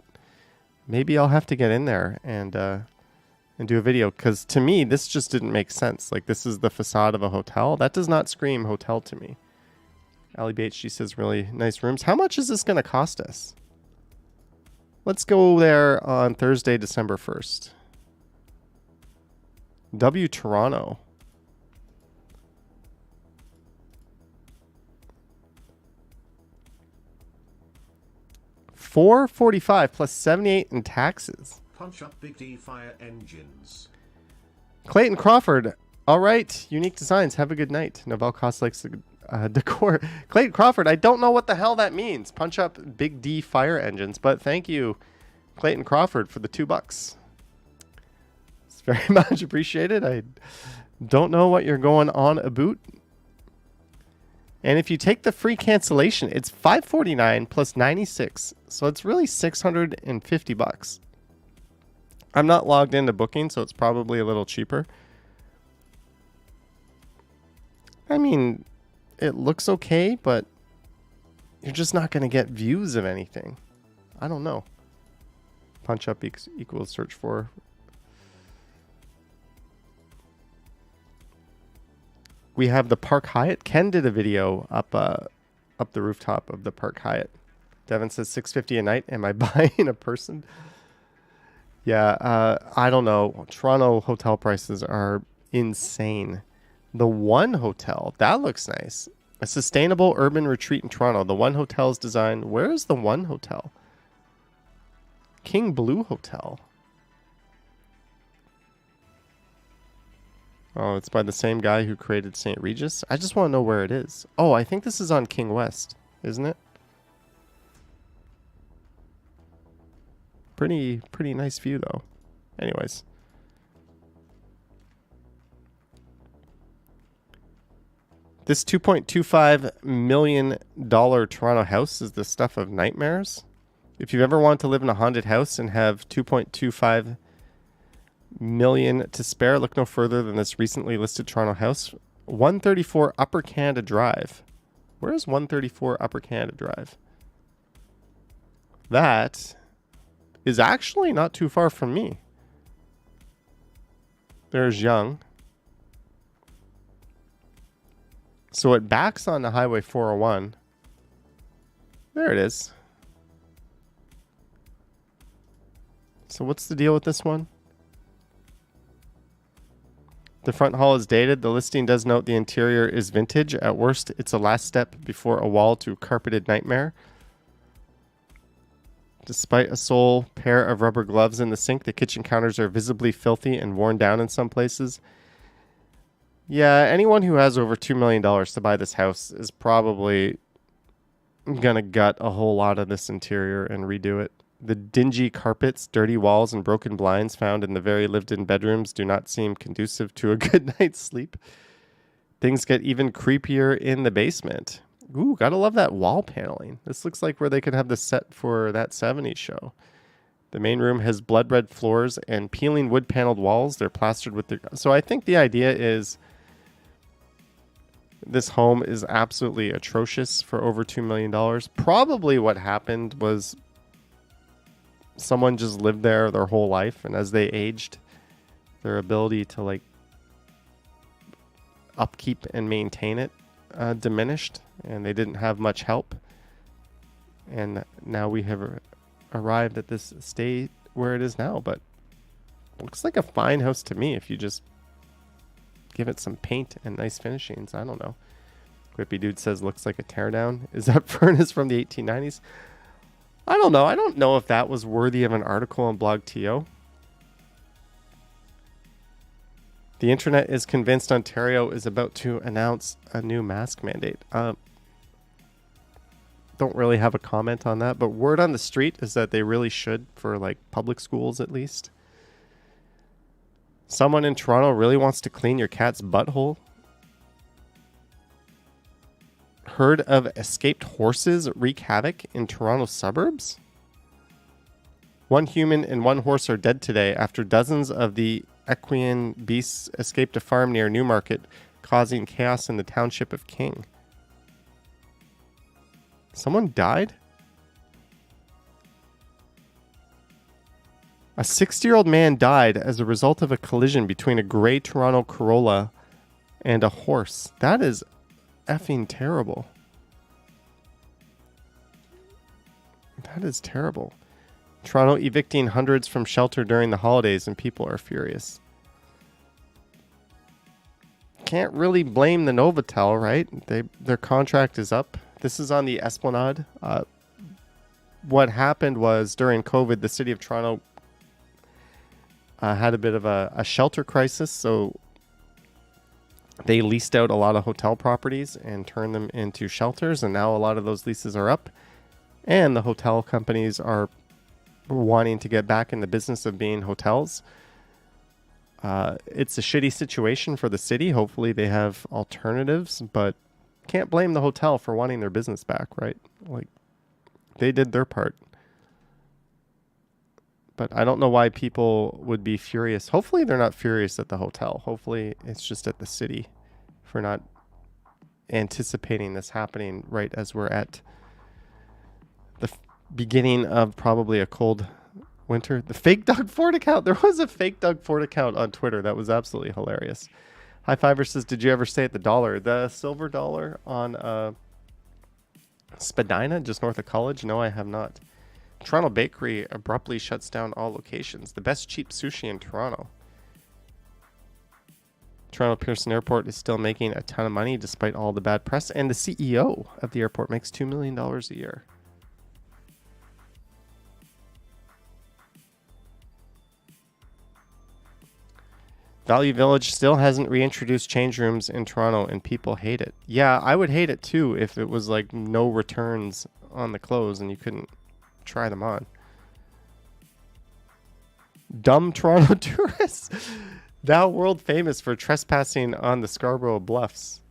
[SPEAKER 1] maybe I'll have to get in there and do a video, because to me, this just didn't make sense. Like, this is the facade of a hotel. That does not scream hotel to me. Ali BHG says really nice rooms. How much is this going to cost us? Let's go there on Thursday, December 1st. W Toronto. $445 plus 78 in taxes.
[SPEAKER 2] Punch up Big D fire engines.
[SPEAKER 1] Clayton Crawford. All right. Unique Designs. Have a good night. Nobel Cost likes the decor. Clayton Crawford. I don't know what the hell that means. Punch up Big D fire engines. But thank you, Clayton Crawford, for the $2. It's very much appreciated. I don't know what you're going on about. And if you take the free cancellation, it's $549 plus 96. So it's really $650. I'm not logged into Booking, so it's probably a little cheaper. I mean, it looks okay, but you're just not going to get views of anything. I don't know. Punch up equals search for. We have the Park Hyatt. Ken did a video up the rooftop of the Park Hyatt. Devin says $650 a night. Am I buying a person? Yeah, I don't know. Toronto hotel prices are insane. The One Hotel, that looks nice. A sustainable urban retreat in Toronto. The One Hotel's design. Where is the One Hotel? King Blue Hotel. Oh, it's by the same guy who created St. Regis. I just want to know where it is. Oh, I think this is on King West, isn't it? Pretty nice view, though. Anyways. This $2.25 million Toronto house is the stuff of nightmares. If you've ever wanted to live in a haunted house and have $2.25 million to spare, look no further than this recently listed Toronto house. 134 Upper Canada Drive. Where is 134 Upper Canada Drive? That is actually not too far from me. There's Yonge. So it backs onto Highway 401. There it is. So what's the deal with this one? The front hall is dated. The listing does note the interior is vintage. At worst, it's a last step before a wall to carpeted nightmare. Despite a sole pair of rubber gloves in the sink, the kitchen counters are visibly filthy and worn down in some places. Yeah, anyone who has over $2 million to buy this house is probably going to gut a whole lot of this interior and redo it. The dingy carpets, dirty walls, and broken blinds found in the very lived-in bedrooms do not seem conducive to a good night's sleep. Things get even creepier in the basement. Ooh, gotta love that wall paneling. This looks like where they could have the set for that 70s show. The main room has blood red floors and peeling wood-paneled walls. They're plastered with their... So I think the idea is this home is absolutely atrocious for over $2 million. Probably what happened was someone just lived there their whole life, and as they aged, their ability to like upkeep and maintain it diminished, and they didn't have much help. And now we have arrived at this state where it is now, but it looks like a fine house to me if you just give it some paint and nice finishings. I don't know. Whippy Dude says looks like a teardown. Is that furnace from the 1890s? I don't know. I don't know if that was worthy of an article on Blog TO. The internet is convinced Ontario is about to announce a new mask mandate. Don't really have a comment on that, but word on the street is that they really should, for like public schools at least. Someone in Toronto really wants to clean your cat's butthole. Herd of escaped horses wreak havoc in Toronto suburbs. One human and one horse are dead today after dozens of the equine beasts escaped a farm near Newmarket, causing chaos in the township of King. Someone died? A 60-year-old man died as a result of a collision between a gray Toronto Corolla and a horse. That is effing terrible. That is terrible. Toronto evicting hundreds from shelter during the holidays and people are furious. Can't really blame the Novotel, right? Their contract is up. This is on the Esplanade. What happened was during COVID, the city of Toronto had a bit of a shelter crisis, so they leased out a lot of hotel properties and turned them into shelters, and now a lot of those leases are up, and the hotel companies are wanting to get back in the business of being hotels. It's a shitty situation for the city. Hopefully they have alternatives, but can't blame the hotel for wanting their business back, right? Like, they did their part. But I don't know why people would be furious. Hopefully they're not furious at the hotel. Hopefully it's just at the city for not anticipating this happening right as we're at the beginning of probably a cold winter. The fake Doug Ford account. There was a fake Doug Ford account on Twitter. That was absolutely hilarious. High Fiver says, did you ever stay at the Dollar? The Silver Dollar on Spadina, just north of College? No, I have not. Toronto Bakery abruptly shuts down all locations. The best cheap sushi in Toronto. Toronto Pearson Airport is still making a ton of money despite all the bad press. And the CEO of the airport makes $2 million a year. Value Village still hasn't reintroduced change rooms in Toronto and people hate it. Yeah, I would hate it too if it was like no returns on the clothes and you couldn't try them on. Dumb Toronto tourists now world famous for trespassing on the Scarborough Bluffs.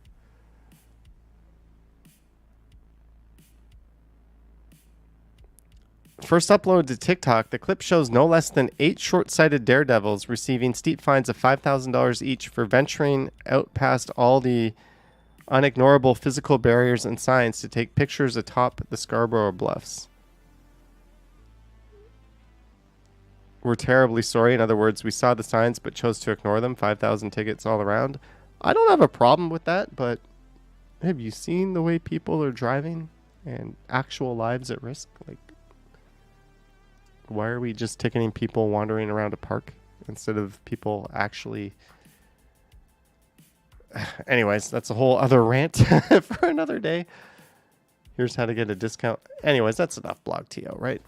[SPEAKER 1] First upload to TikTok, the clip shows no less than 8 short-sighted daredevils receiving steep fines of $5,000 each for venturing out past all the unignorable physical barriers and signs to take pictures atop the Scarborough Bluffs. We're terribly sorry. In other words, we saw the signs but chose to ignore them. 5,000 tickets all around. I don't have a problem with that, but have you seen the way people are driving and actual lives at risk? Like, why are we just ticketing people wandering around a park instead of people actually... Anyways, that's a whole other rant for another day. Here's how to get a discount. Anyways, that's enough blog TO, right?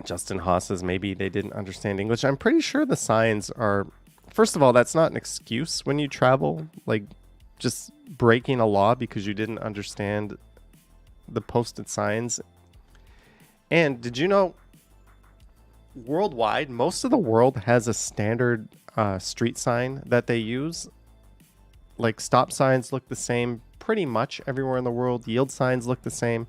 [SPEAKER 1] Justin Haas says maybe they didn't understand English. I'm pretty sure the signs are... First of all, that's not an excuse when you travel. Like, just breaking a law because you didn't understand the posted signs. And did you know worldwide, most of the world has a standard street sign that they use. Like, stop signs look the same pretty much everywhere in the world. Yield signs look the same.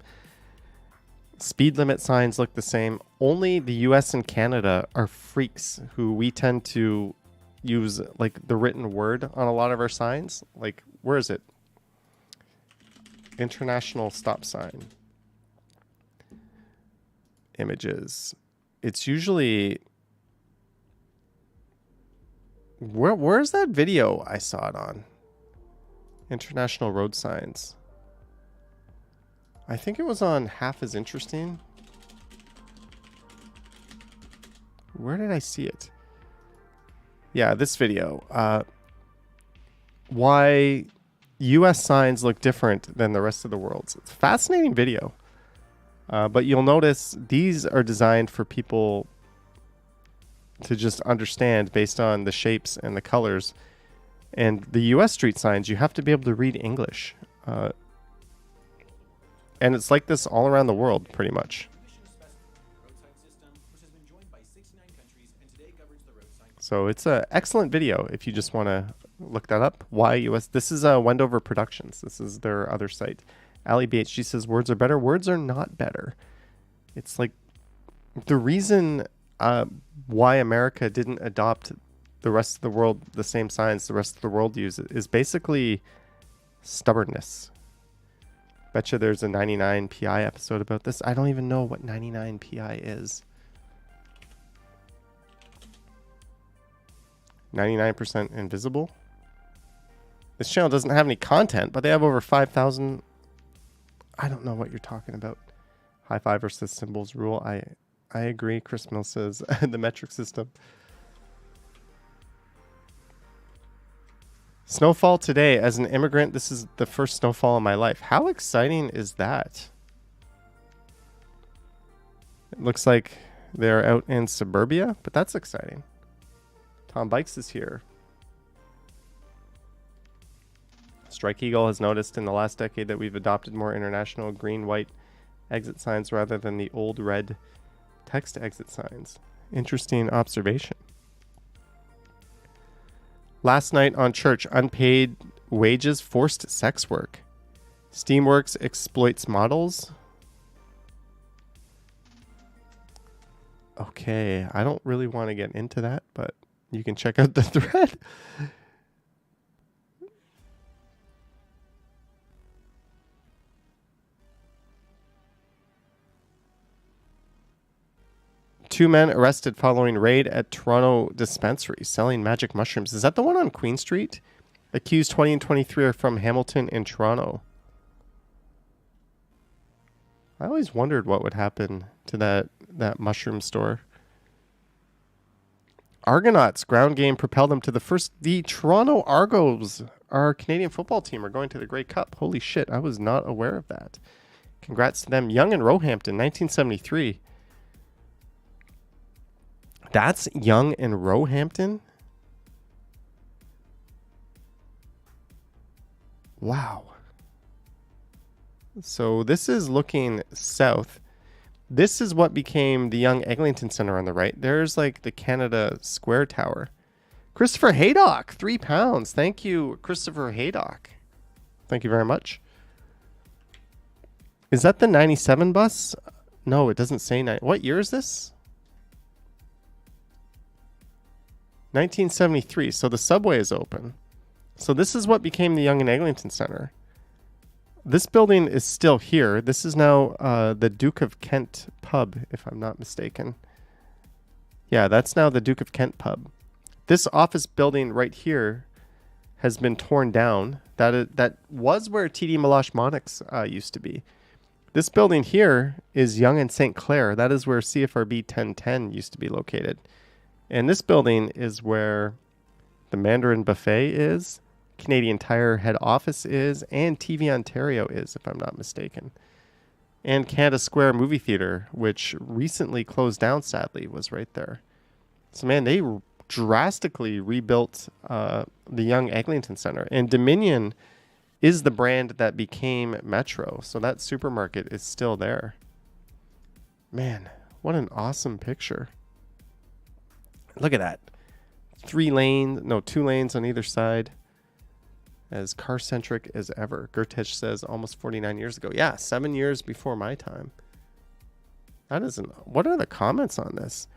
[SPEAKER 1] Speed limit signs look the same. Only the US and Canada are freaks who we tend to use like the written word on a lot of our signs. Like, where is it? International stop sign. Images. It's usually... Where's that video I saw it on? International road signs. I think it was on Half as Interesting. Where did I see it? Yeah, this video. Why US signs look different than the rest of the world. It's a fascinating video. But you'll notice these are designed for people to just understand based on the shapes and the colors. And the US street signs, you have to be able to read English. And it's like this all around the world, pretty much. So it's an excellent video if you just want to look that up. YUS. This is Wendover Productions. This is their other site. Ali BHG says words are better. Words are not better. It's like the reason why America didn't adopt the rest of the world, the same science the rest of the world uses, is basically stubbornness. Betcha there's a 99 PI episode about this. I don't even know what 99 PI is. 99% invisible. This channel doesn't have any content, but they have over 5,000. I don't know what you're talking about. High five versus symbols rule. I agree. Chris Mill says the metric system. Snowfall today. As an immigrant, this is the first snowfall in my life. How exciting is that? It looks like they're out in suburbia, but that's exciting. Tom Bikes is here. Strike Eagle has noticed in the last decade that we've adopted more international green-white exit signs rather than the old red text exit signs. Interesting observation. Last night on church, unpaid wages, forced sex work. Steamworks exploits models. Okay, I don't really want to get into that, but you can check out the thread. Two men arrested following raid at Toronto dispensary selling magic mushrooms. Is that the one on Queen Street? Accused 20 and 23 are from Hamilton and Toronto. I always wondered what would happen to that mushroom store. Argonauts ground game propelled them to the first. The Toronto Argos, our Canadian football team, are going to the Grey Cup. Holy shit, I was not aware of that. Congrats to them. Young and Roehampton, 1973. That's Young and Roehampton? Wow. So this is looking south. This is what became the Young Eglinton Center on the right. There's like the Canada Square Tower. Christopher Haydock, £3. Thank you, Christopher Haydock. Thank you very much. Is that the 97 bus? No, it doesn't say. What year is this? 1973. So the subway is open. So this is what became the Young and Eglinton Center. This building is still here. This is now the Duke of Kent pub, if I'm not mistaken. Yeah, that's now the Duke of Kent pub. This office building right here has been torn down. That was where TD Meloche Monix used to be. This building here is Yonge and St. Clair. That is where CFRB 1010 used to be located. And this building is where the Mandarin Buffet is, Canadian Tire head office is, and TV Ontario is, if I'm not mistaken. And Canada Square Movie Theater, which recently closed down, sadly, was right there. So, man, they drastically rebuilt the Young Eglinton Center. And Dominion is the brand that became Metro. So that supermarket is still there. Man, what an awesome picture. Look at that. 2 lanes on either side. As car-centric as ever. Gertich says almost 49 years ago. Yeah, 7 years before my time. That isn't... What are the comments on this?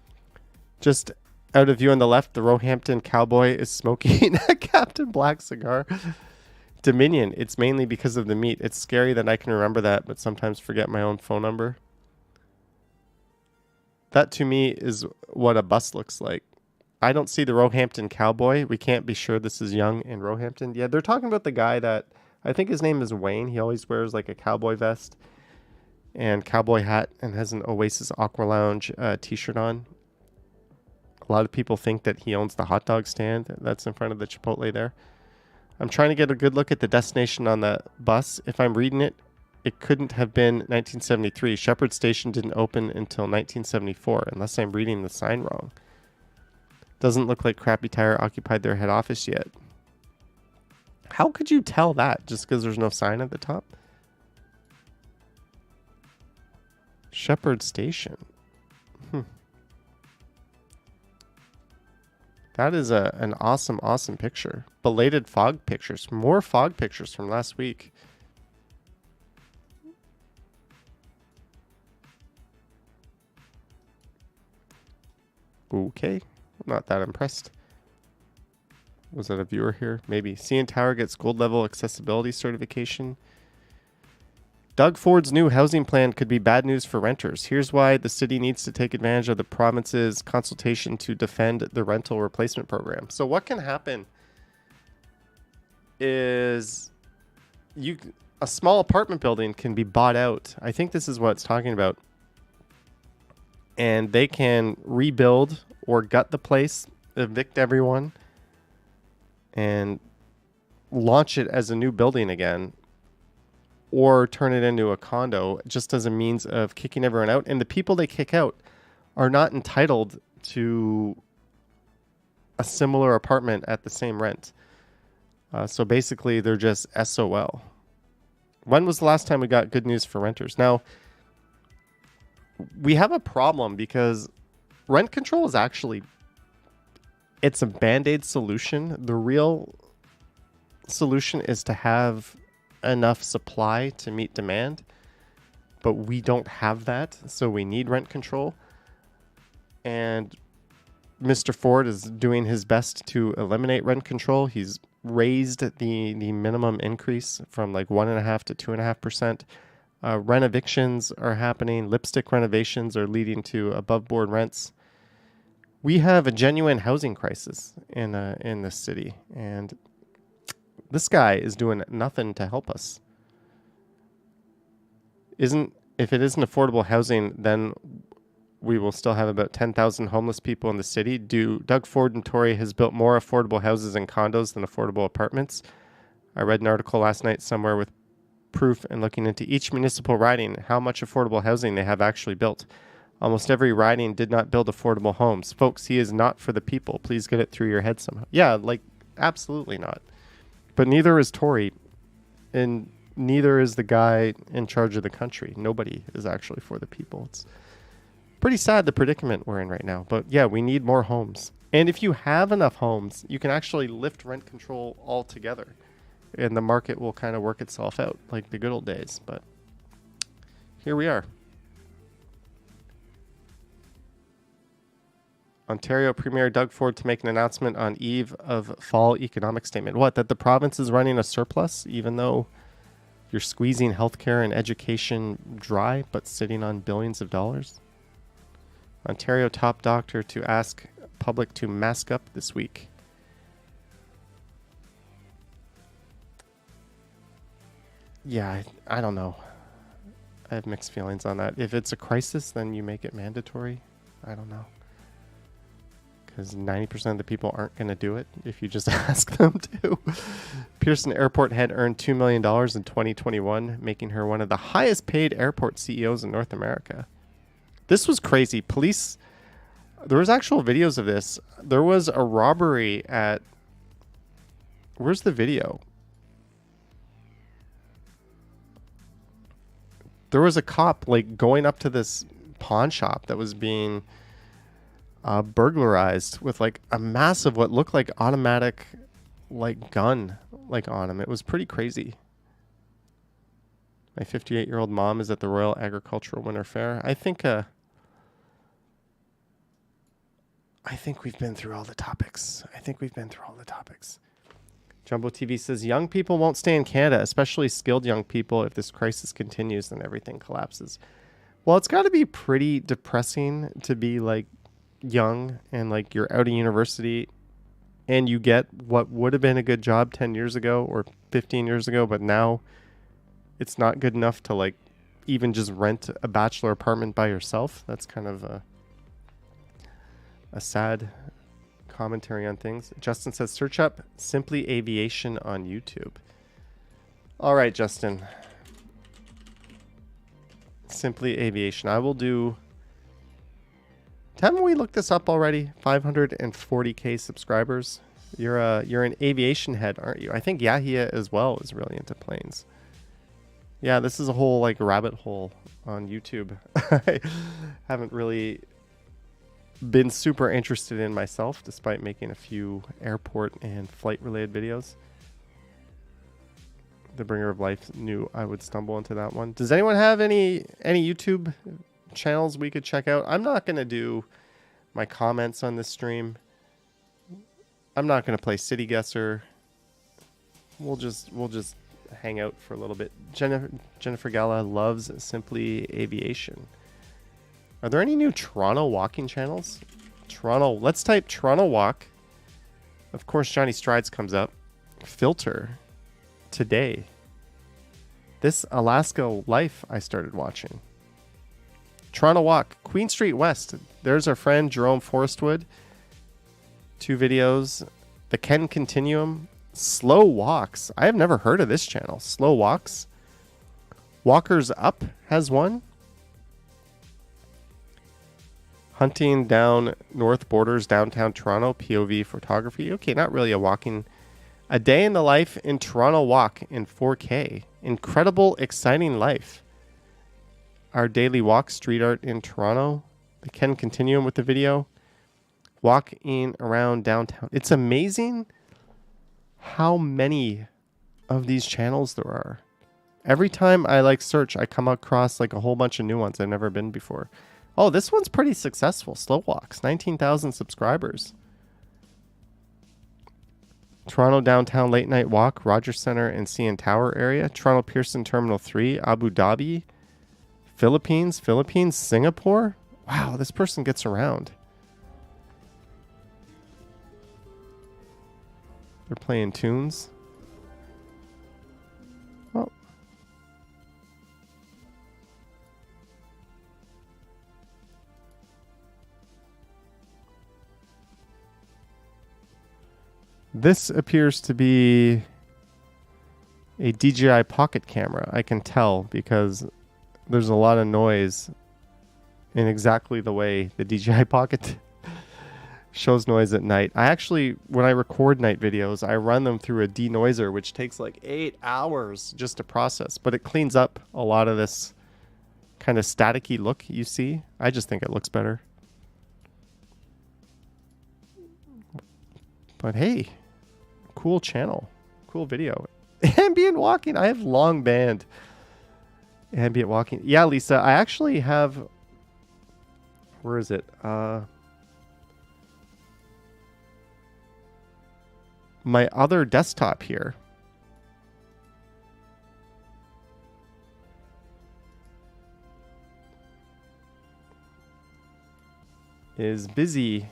[SPEAKER 1] Just out of view on the left, the Roehampton cowboy is smoking a Captain Black cigar. Dominion, it's mainly because of the meat. It's scary that I can remember that, but sometimes forget my own phone number. That to me is what a bus looks like. I don't see the Roehampton cowboy. We can't be sure this is Young and Roehampton. Yeah, they're talking about the guy that, I think his name is Wayne. He always wears like a cowboy vest and cowboy hat and has an Oasis Aqua Lounge t-shirt on. A lot of people think that he owns the hot dog stand that's in front of the Chipotle there. I'm trying to get a good look at the destination on the bus. If I'm reading it, it couldn't have been 1973. Shepherd Station didn't open until 1974, unless I'm reading the sign wrong. Doesn't look like Crappy Tire occupied their head office yet. How could you tell that just because there's no sign at the top? Shepherd Station. That is an awesome, awesome picture. Belated fog pictures. More fog pictures from last week. Okay. Not that impressed. Was that a viewer here? Maybe. CN Tower gets gold level accessibility certification. Doug Ford's new housing plan could be bad news for renters. Here's why the city needs to take advantage of the province's consultation to defend the rental replacement program. So what can happen is a small apartment building can be bought out. I think this is what it's talking about. And they can rebuild or gut the place, evict everyone, and launch it as a new building again, or turn it into a condo just as a means of kicking everyone out. And the people they kick out are not entitled to a similar apartment at the same rent. So basically, they're just SOL. When was the last time we got good news for renters? Now, we have a problem because rent control is actually, it's a Band-Aid solution. The real solution is to have enough supply to meet demand, but we don't have that, so we need rent control. And Mr. Ford is doing his best to eliminate rent control. He's raised the minimum increase from like 1.5% to 2.5%. Rent evictions are happening. Lipstick renovations are leading to above board rents. We have a genuine housing crisis in this city, and this guy is doing nothing to help us. If it isn't affordable housing, then we will still have about 10,000 homeless people in the city. Doug Ford and Tory has built more affordable houses and condos than affordable apartments. I read an article last night somewhere with proof and looking into each municipal riding how much affordable housing they have actually built. Almost every riding did not build affordable homes. Folks, he is not for the people. Please get it through your head somehow. Yeah, like, absolutely not. But neither is Tory, and neither is the guy in charge of the country. Nobody is actually for the people. It's pretty sad, the predicament we're in right now. But yeah, we need more homes. And if you have enough homes, you can actually lift rent control altogether, and the market will kind of work itself out like the good old days. But here we are. Ontario Premier Doug Ford to make an announcement on eve of fall economic statement. What, that the province is running a surplus even though you're squeezing healthcare and education dry but sitting on billions of dollars? Ontario top doctor to ask public to mask up this week. Yeah, I don't know. I have mixed feelings on that. If it's a crisis, then you make it mandatory. I don't know. Because 90% of the people aren't going to do it if you just ask them to. Pearson Airport head earned $2 million in 2021, making her one of the highest paid airport CEOs in North America. This was crazy. Police, there was actual videos of this. There was a robbery at, where's the video? There was a cop like going up to this pawn shop that was being burglarized with like a massive what looked like automatic like gun like on him. It was pretty crazy. My 58-year-old mom is at the Royal Agricultural Winter Fair. I think we've been through all the topics. Jumbo TV says young people won't stay in Canada, especially skilled young people. If this crisis continues, then everything collapses. Well, it's got to be pretty depressing to be like young and like you're out of university and you get what would have been a good job 10 years ago or 15 years ago, but now it's not good enough to like even just rent a bachelor apartment by yourself. That's kind of a sad commentary on things. Justin says search up Simply Aviation on YouTube. All right, Justin. Simply Aviation. I will do. Haven't we looked this up already? 540k subscribers. You're an aviation head, aren't you? I think Yahia as well is really into planes. Yeah, this is a whole like rabbit hole on YouTube. I haven't really been super interested in myself, despite making a few airport and flight related videos. The Bringer of Life knew I would stumble into that one. Does anyone have any YouTube channels we could check out? I'm not going to do my comments on this stream. I'm not going to play City Guesser. We'll just hang out for a little bit. Jennifer Gala loves Simply Aviation. Are there any new Toronto walking channels? Toronto. Let's type Toronto Walk. Of course, Johnny Strides comes up. Filter. Today. This Alaska Life I started watching. Toronto Walk. Queen Street West. There's our friend Jerome Forestwood. 2 videos. The Ken Continuum. Slow Walks. I have never heard of this channel. Slow Walks. Walkers Up has one. Hunting Down North Borders, Downtown Toronto, POV photography. Okay, not really a walking. A Day in the Life in Toronto Walk in 4K. Incredible, exciting life. Our Daily Walk, Street Art in Toronto. The Ken Continuum with the video. Walking around downtown. It's amazing how many of these channels there are. Every time I search, I come across a whole bunch of new ones I've never been before. Oh, this one's pretty successful. Slow Walks, 19,000 subscribers. Toronto Downtown Late Night Walk, Rogers Center and CN Tower area. Toronto Pearson Terminal 3, Abu Dhabi, Philippines, Singapore. Wow, this person gets around. They're playing tunes. Oh. This appears to be a DJI Pocket camera. I can tell because there's a lot of noise in exactly the way the DJI Pocket shows noise at night. I actually, when I record night videos, I run them through a denoiser, which takes 8 hours just to process, but it cleans up a lot of this kind of staticky look you see. I just think it looks better. But hey, cool channel, cool video. Ambient walking. I have long banned ambient walking. Yeah, Lisa, I actually have, where is it? My other desktop here is busy.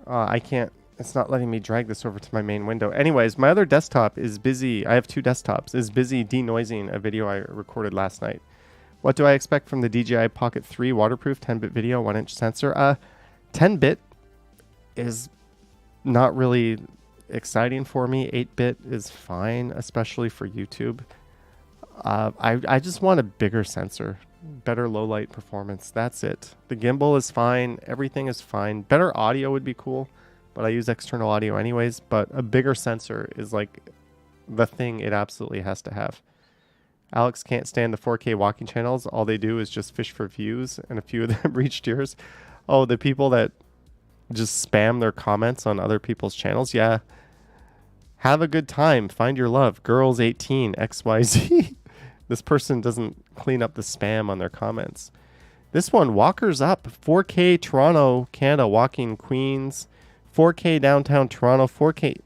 [SPEAKER 1] I can't, it's not letting me drag this over to my main window. Anyways, my other desktop is busy. I have 2 desktops, is busy denoising a video I recorded last night. What do I expect from the DJI Pocket 3 waterproof 10-bit video, 1-inch sensor? 10-bit is not really exciting for me. 8-bit is fine, especially for YouTube. I just want a bigger sensor, better low light performance. That's it. The gimbal is fine. Everything is fine. Better audio would be cool, but I use external audio anyways. But a bigger sensor is the thing it absolutely has to have. Alex can't stand the 4K walking channels. All they do is just fish for views, and a few of them reached yours. Oh, the people that just spam their comments on other people's channels. Yeah. Have a good time. Find your love. Girls 18 XYZ. This person doesn't clean up the spam on their comments. This one, Walkers Up. 4K Toronto, Canada, walking Queens. 4K downtown Toronto. 4K.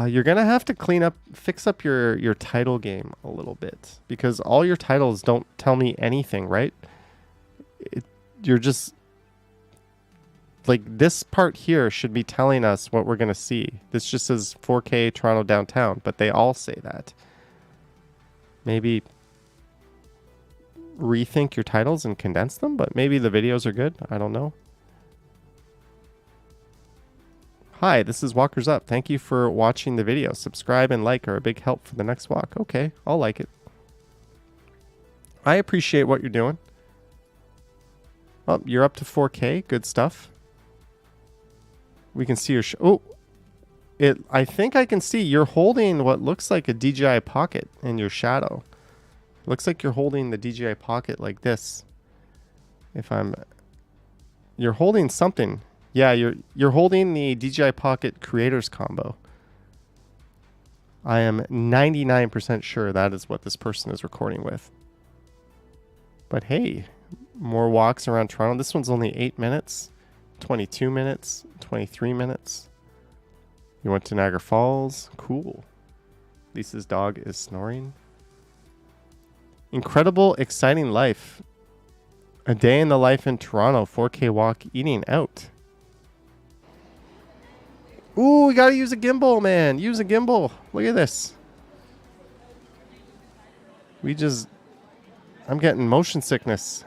[SPEAKER 1] You're going to have to fix up your title game a little bit, because all your titles don't tell me anything, right? You're just this part here should be telling us what we're going to see. This just says 4K Toronto downtown, but they all say that. Maybe rethink your titles and condense them, but maybe the videos are good. I don't know. Hi, this is Walkers Up. Thank you for watching the video. Subscribe and like are a big help for the next walk. Okay, I'll like it. I appreciate what you're doing. Oh, you're up to 4K. Good stuff. We can see your I think I can see you're holding what looks like a DJI Pocket in your shadow. Looks like you're holding the DJI Pocket like this. You're holding something. Yeah, you're holding the DJI Pocket Creators Combo. I am 99% sure that is what this person is recording with. But hey, more walks around Toronto. This one's only 8 minutes, 22 minutes, 23 minutes. You went to Niagara Falls. Cool. Lisa's dog is snoring. Incredible, exciting life. A day in the life in Toronto. 4K walk, eating out. Ooh, we gotta use a gimbal, man. Use a gimbal. Look at this. I'm getting motion sickness.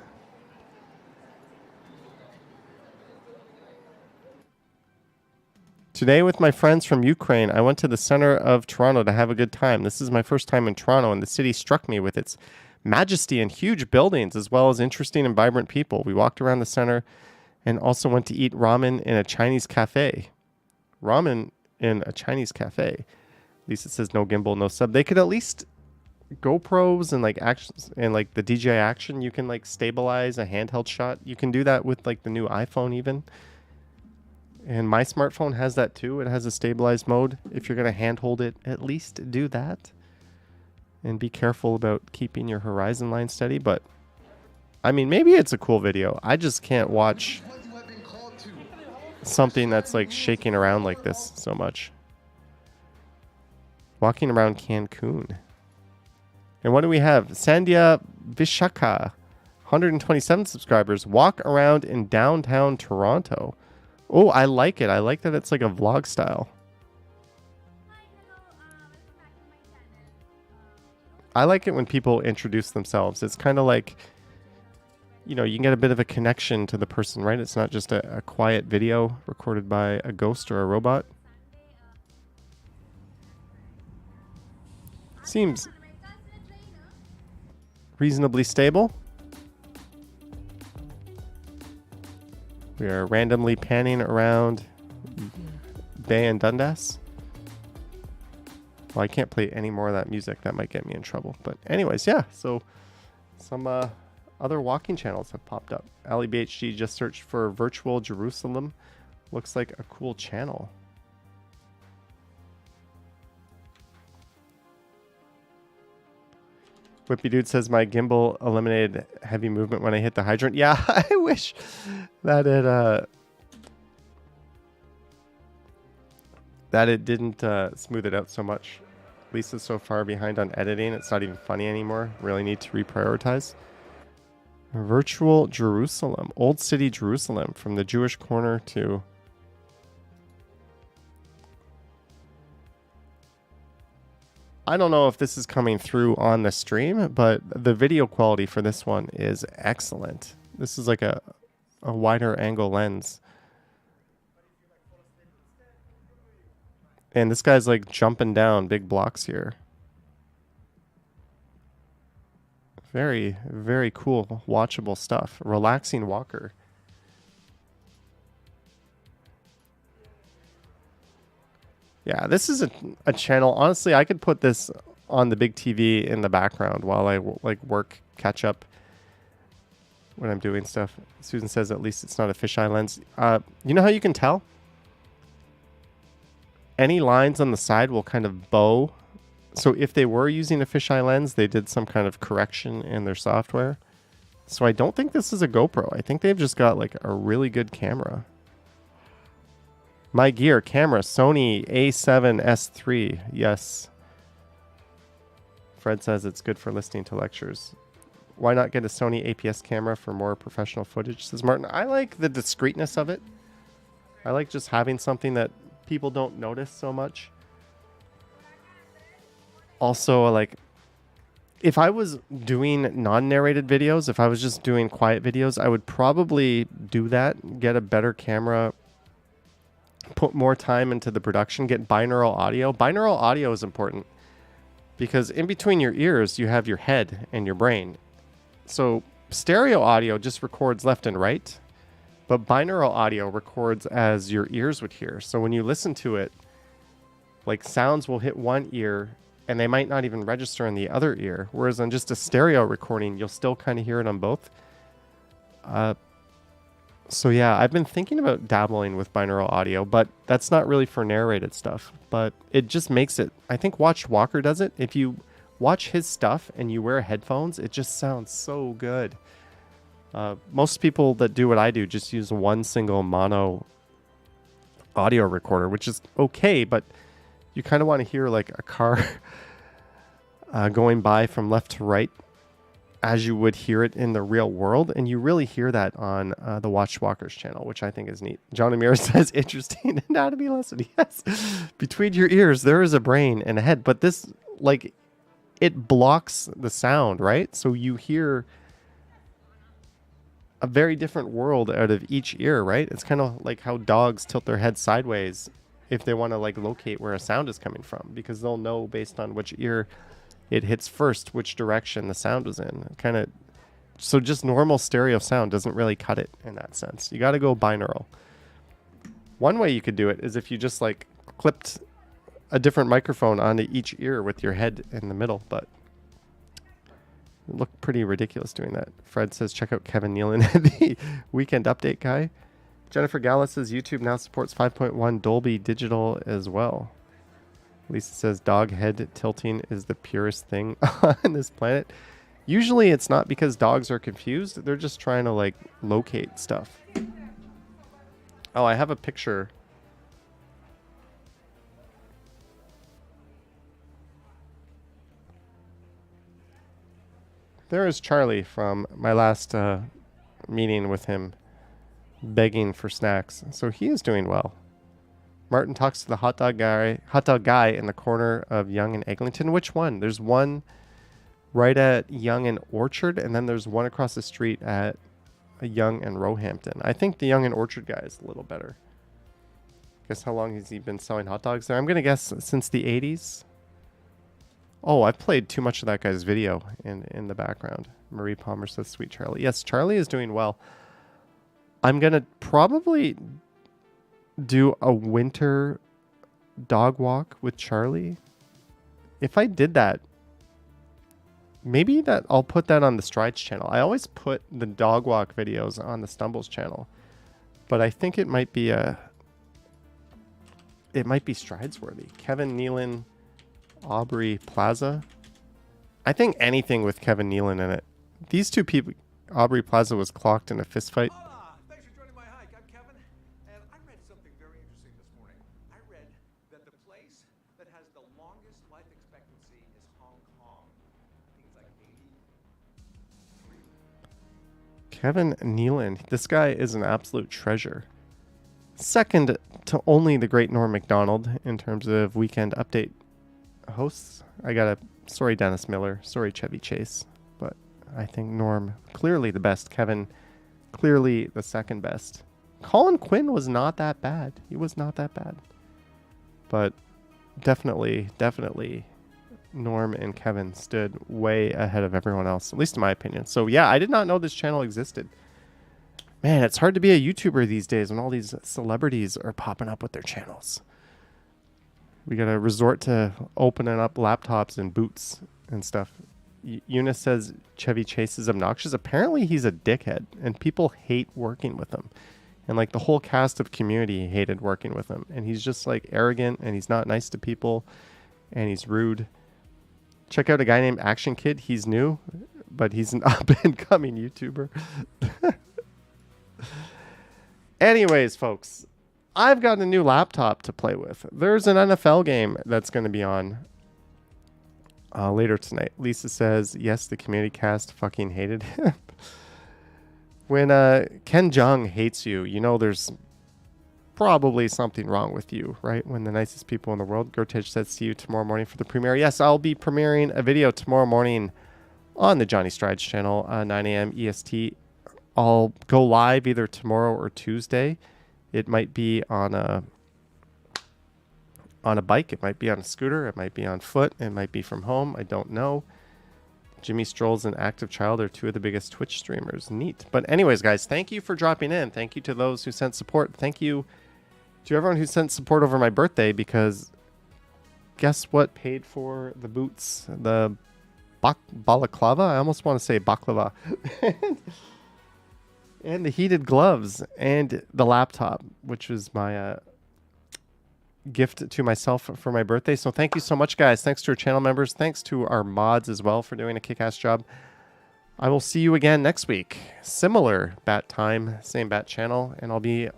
[SPEAKER 1] Today with my friends from Ukraine, I went to the center of Toronto to have a good time. This is my first time in Toronto, and the city struck me with its majesty and huge buildings, as well as interesting and vibrant people. We walked around the center and also went to eat ramen in a Chinese cafe. Ramen in a Chinese cafe. At least it says no gimbal, no sub. They could at least GoPros and like actions and like the DJI Action. You can like stabilize a handheld shot. You can do that with like the new iPhone even. And my smartphone has that too. It has a stabilized mode. If you're going to handhold it, at least do that. And be careful about keeping your horizon line steady. But I mean, maybe it's a cool video. I just can't watch something that's like shaking around like this so much. Walking around Cancun. And what do we have? Sandhya Vishaka, 127 subscribers. Walk around in downtown Toronto. Oh, I like it. I like that it's like a vlog style. I like it when people introduce themselves. It's kind of like, you know, you can get a bit of a connection to the person, right? It's not just a quiet video recorded by a ghost or a robot. Seems reasonably stable. We are randomly panning around Bay and Dundas. Well, I can't play any more of that music. That might get me in trouble. But anyways, yeah. So some other walking channels have popped up. Ali BHG just searched for Virtual Jerusalem. Looks like a cool channel. Whippy Dude says my gimbal eliminated heavy movement when I hit the hydrant. Yeah, I wish that it didn't smooth it out so much. Lisa's so far behind on editing, it's not even funny anymore. Really need to reprioritize. Virtual Jerusalem, Old City Jerusalem, from the Jewish corner to... I don't know if this is coming through on the stream, but the video quality for this one is excellent. This is like a wider angle lens. And this guy's like jumping down big blocks here. Very, very cool, watchable stuff. Relaxing walker. Yeah, this is a channel. Honestly, I could put this on the big TV in the background while I like work, catch up when I'm doing stuff. Susan says at least it's not a fisheye lens. You know how you can tell? Any lines on the side will kind of bow. So if they were using a fisheye lens, they did some kind of correction in their software. So I don't think this is a GoPro. I think they've just got like a really good camera. My gear, camera, Sony A7S III. Yes. Fred says it's good for listening to lectures. Why not get a Sony APS camera for more professional footage, says Martin. I like the discreetness of it. I like just having something that people don't notice so much. Also, like, if I was doing non-narrated videos, if I was just doing quiet videos, I would probably do that, get a better camera, put more time into the production, get binaural audio. Binaural audio is important because in between your ears, you have your head and your brain. So stereo audio just records left and right, but binaural audio records as your ears would hear. So when you listen to it, like sounds will hit one ear and they might not even register in the other ear. Whereas on just a stereo recording, you'll still kind of hear it on both. So yeah, I've been thinking about dabbling with binaural audio, but that's not really for narrated stuff. But it just makes it, I think Watch Walker does it. If you watch his stuff and you wear headphones, it just sounds so good. Most people that do what I do just use one single mono audio recorder, which is okay, but you kind of want to hear like a car going by from left to right as you would hear it in the real world. And you really hear that on the Watchwalkers channel, which I think is neat. John Amir says, interesting anatomy lesson. Yes. Between your ears, there is a brain and a head, but this, like, it blocks the sound, right? So you hear a very different world out of each ear, right? It's kind of like how dogs tilt their head sideways if they want to like locate where a sound is coming from, because they'll know based on which ear it hits first, which direction the sound was in. Kind of, so just normal stereo sound doesn't really cut it in that sense. You got to go binaural. One way you could do it is if you just like clipped a different microphone onto each ear with your head in the middle, but it looked pretty ridiculous doing that. Fred says, check out Kevin Nealon, the weekend update guy. Jennifer Gallus says, YouTube now supports 5.1 Dolby Digital as well. Lisa says, dog head tilting is the purest thing on this planet. Usually it's not because dogs are confused. They're just trying to like locate stuff. Oh, I have a picture. There is Charlie from my last meeting with him, begging for snacks. So he is doing well. Martin talks to the hot dog guy in the corner of Yonge and Eglinton. Which one? There's one right at Yonge and Orchard, and then there's one across the street at Yonge and Roehampton. I think the Yonge and Orchard guy is a little better. Guess how long has he been selling hot dogs there? I'm going to guess since the 80s. Oh, I've played too much of that guy's video in the background. Marie Palmer says, sweet Charlie. Yes, Charlie is doing well. I'm going to probably do a winter dog walk with Charlie. If I did that, maybe that I'll put that on the Strides channel. I always put the dog walk videos on the Stumbles channel, but I think it might be Strides worthy. Kevin Nealon, Aubrey Plaza. I think anything with Kevin Nealon in it. These two people, Aubrey Plaza was clocked in a fist fight.
[SPEAKER 4] Hola! Thanks for joining my hike. I'm Kevin, and I read something very interesting this morning. I read that the place that has the longest life expectancy is Hong Kong. I think it's like 83.
[SPEAKER 1] Kevin Nealon. This guy is an absolute treasure. Second to only the great Norm Macdonald in terms of weekend update hosts. Sorry Dennis Miller, sorry Chevy Chase, but I think Norm clearly the best. Kevin clearly the second best. Colin Quinn was not that bad. He was not that bad. But definitely Norm and Kevin stood way ahead of everyone else, at least in my opinion. So yeah, I did not know this channel existed. Man, it's hard to be a YouTuber these days when all these celebrities are popping up with their channels. We got to resort to opening up laptops and boots and stuff. Eunice says Chevy Chase is obnoxious. Apparently he's a dickhead and people hate working with him. And like the whole cast of Community hated working with him. And he's just like arrogant and he's not nice to people and he's rude. Check out a guy named Action Kid. He's new, but he's an up and coming YouTuber. Anyways, folks, I've got a new laptop to play with. There's an NFL game that's going to be on later tonight. Lisa says, yes, the Community cast fucking hated him. When Ken Jeong hates you, you know there's probably something wrong with you, right? When the nicest people in the world. Gertej says, see you tomorrow morning for the premiere. Yes, I'll be premiering a video tomorrow morning on the Johnny Strides channel, 9 a.m. EST. I'll go live either tomorrow or Tuesday. It might be on a bike. It might be on a scooter. It might be on foot. It might be from home. I don't know. Jimmy Strolls and Active Child are two of the biggest Twitch streamers. Neat. But anyways, guys, thank you for dropping in. Thank you to those who sent support. Thank you to everyone who sent support over my birthday, because guess what paid for the boots? The balaclava? I almost want to say baklava. And the heated gloves and the laptop, which was my gift to myself for my birthday. So thank you so much, guys. Thanks to our channel members. Thanks to our mods as well for doing a kick-ass job. I will see you again next week. Similar bat time, same bat channel, and I'll be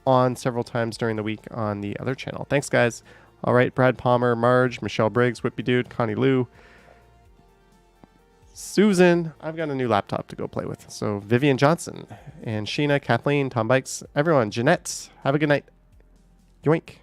[SPEAKER 1] on several times during the week on the other channel. Thanks, guys. All right, Brad Palmer, Marge, Michelle Briggs, Whippy Dude, Connie Lou, Susan. I've got a new laptop to go play with. So Vivian Johnson and Sheena, Kathleen, Tom Bikes, everyone, Jeanette. Have a good night. Yoink.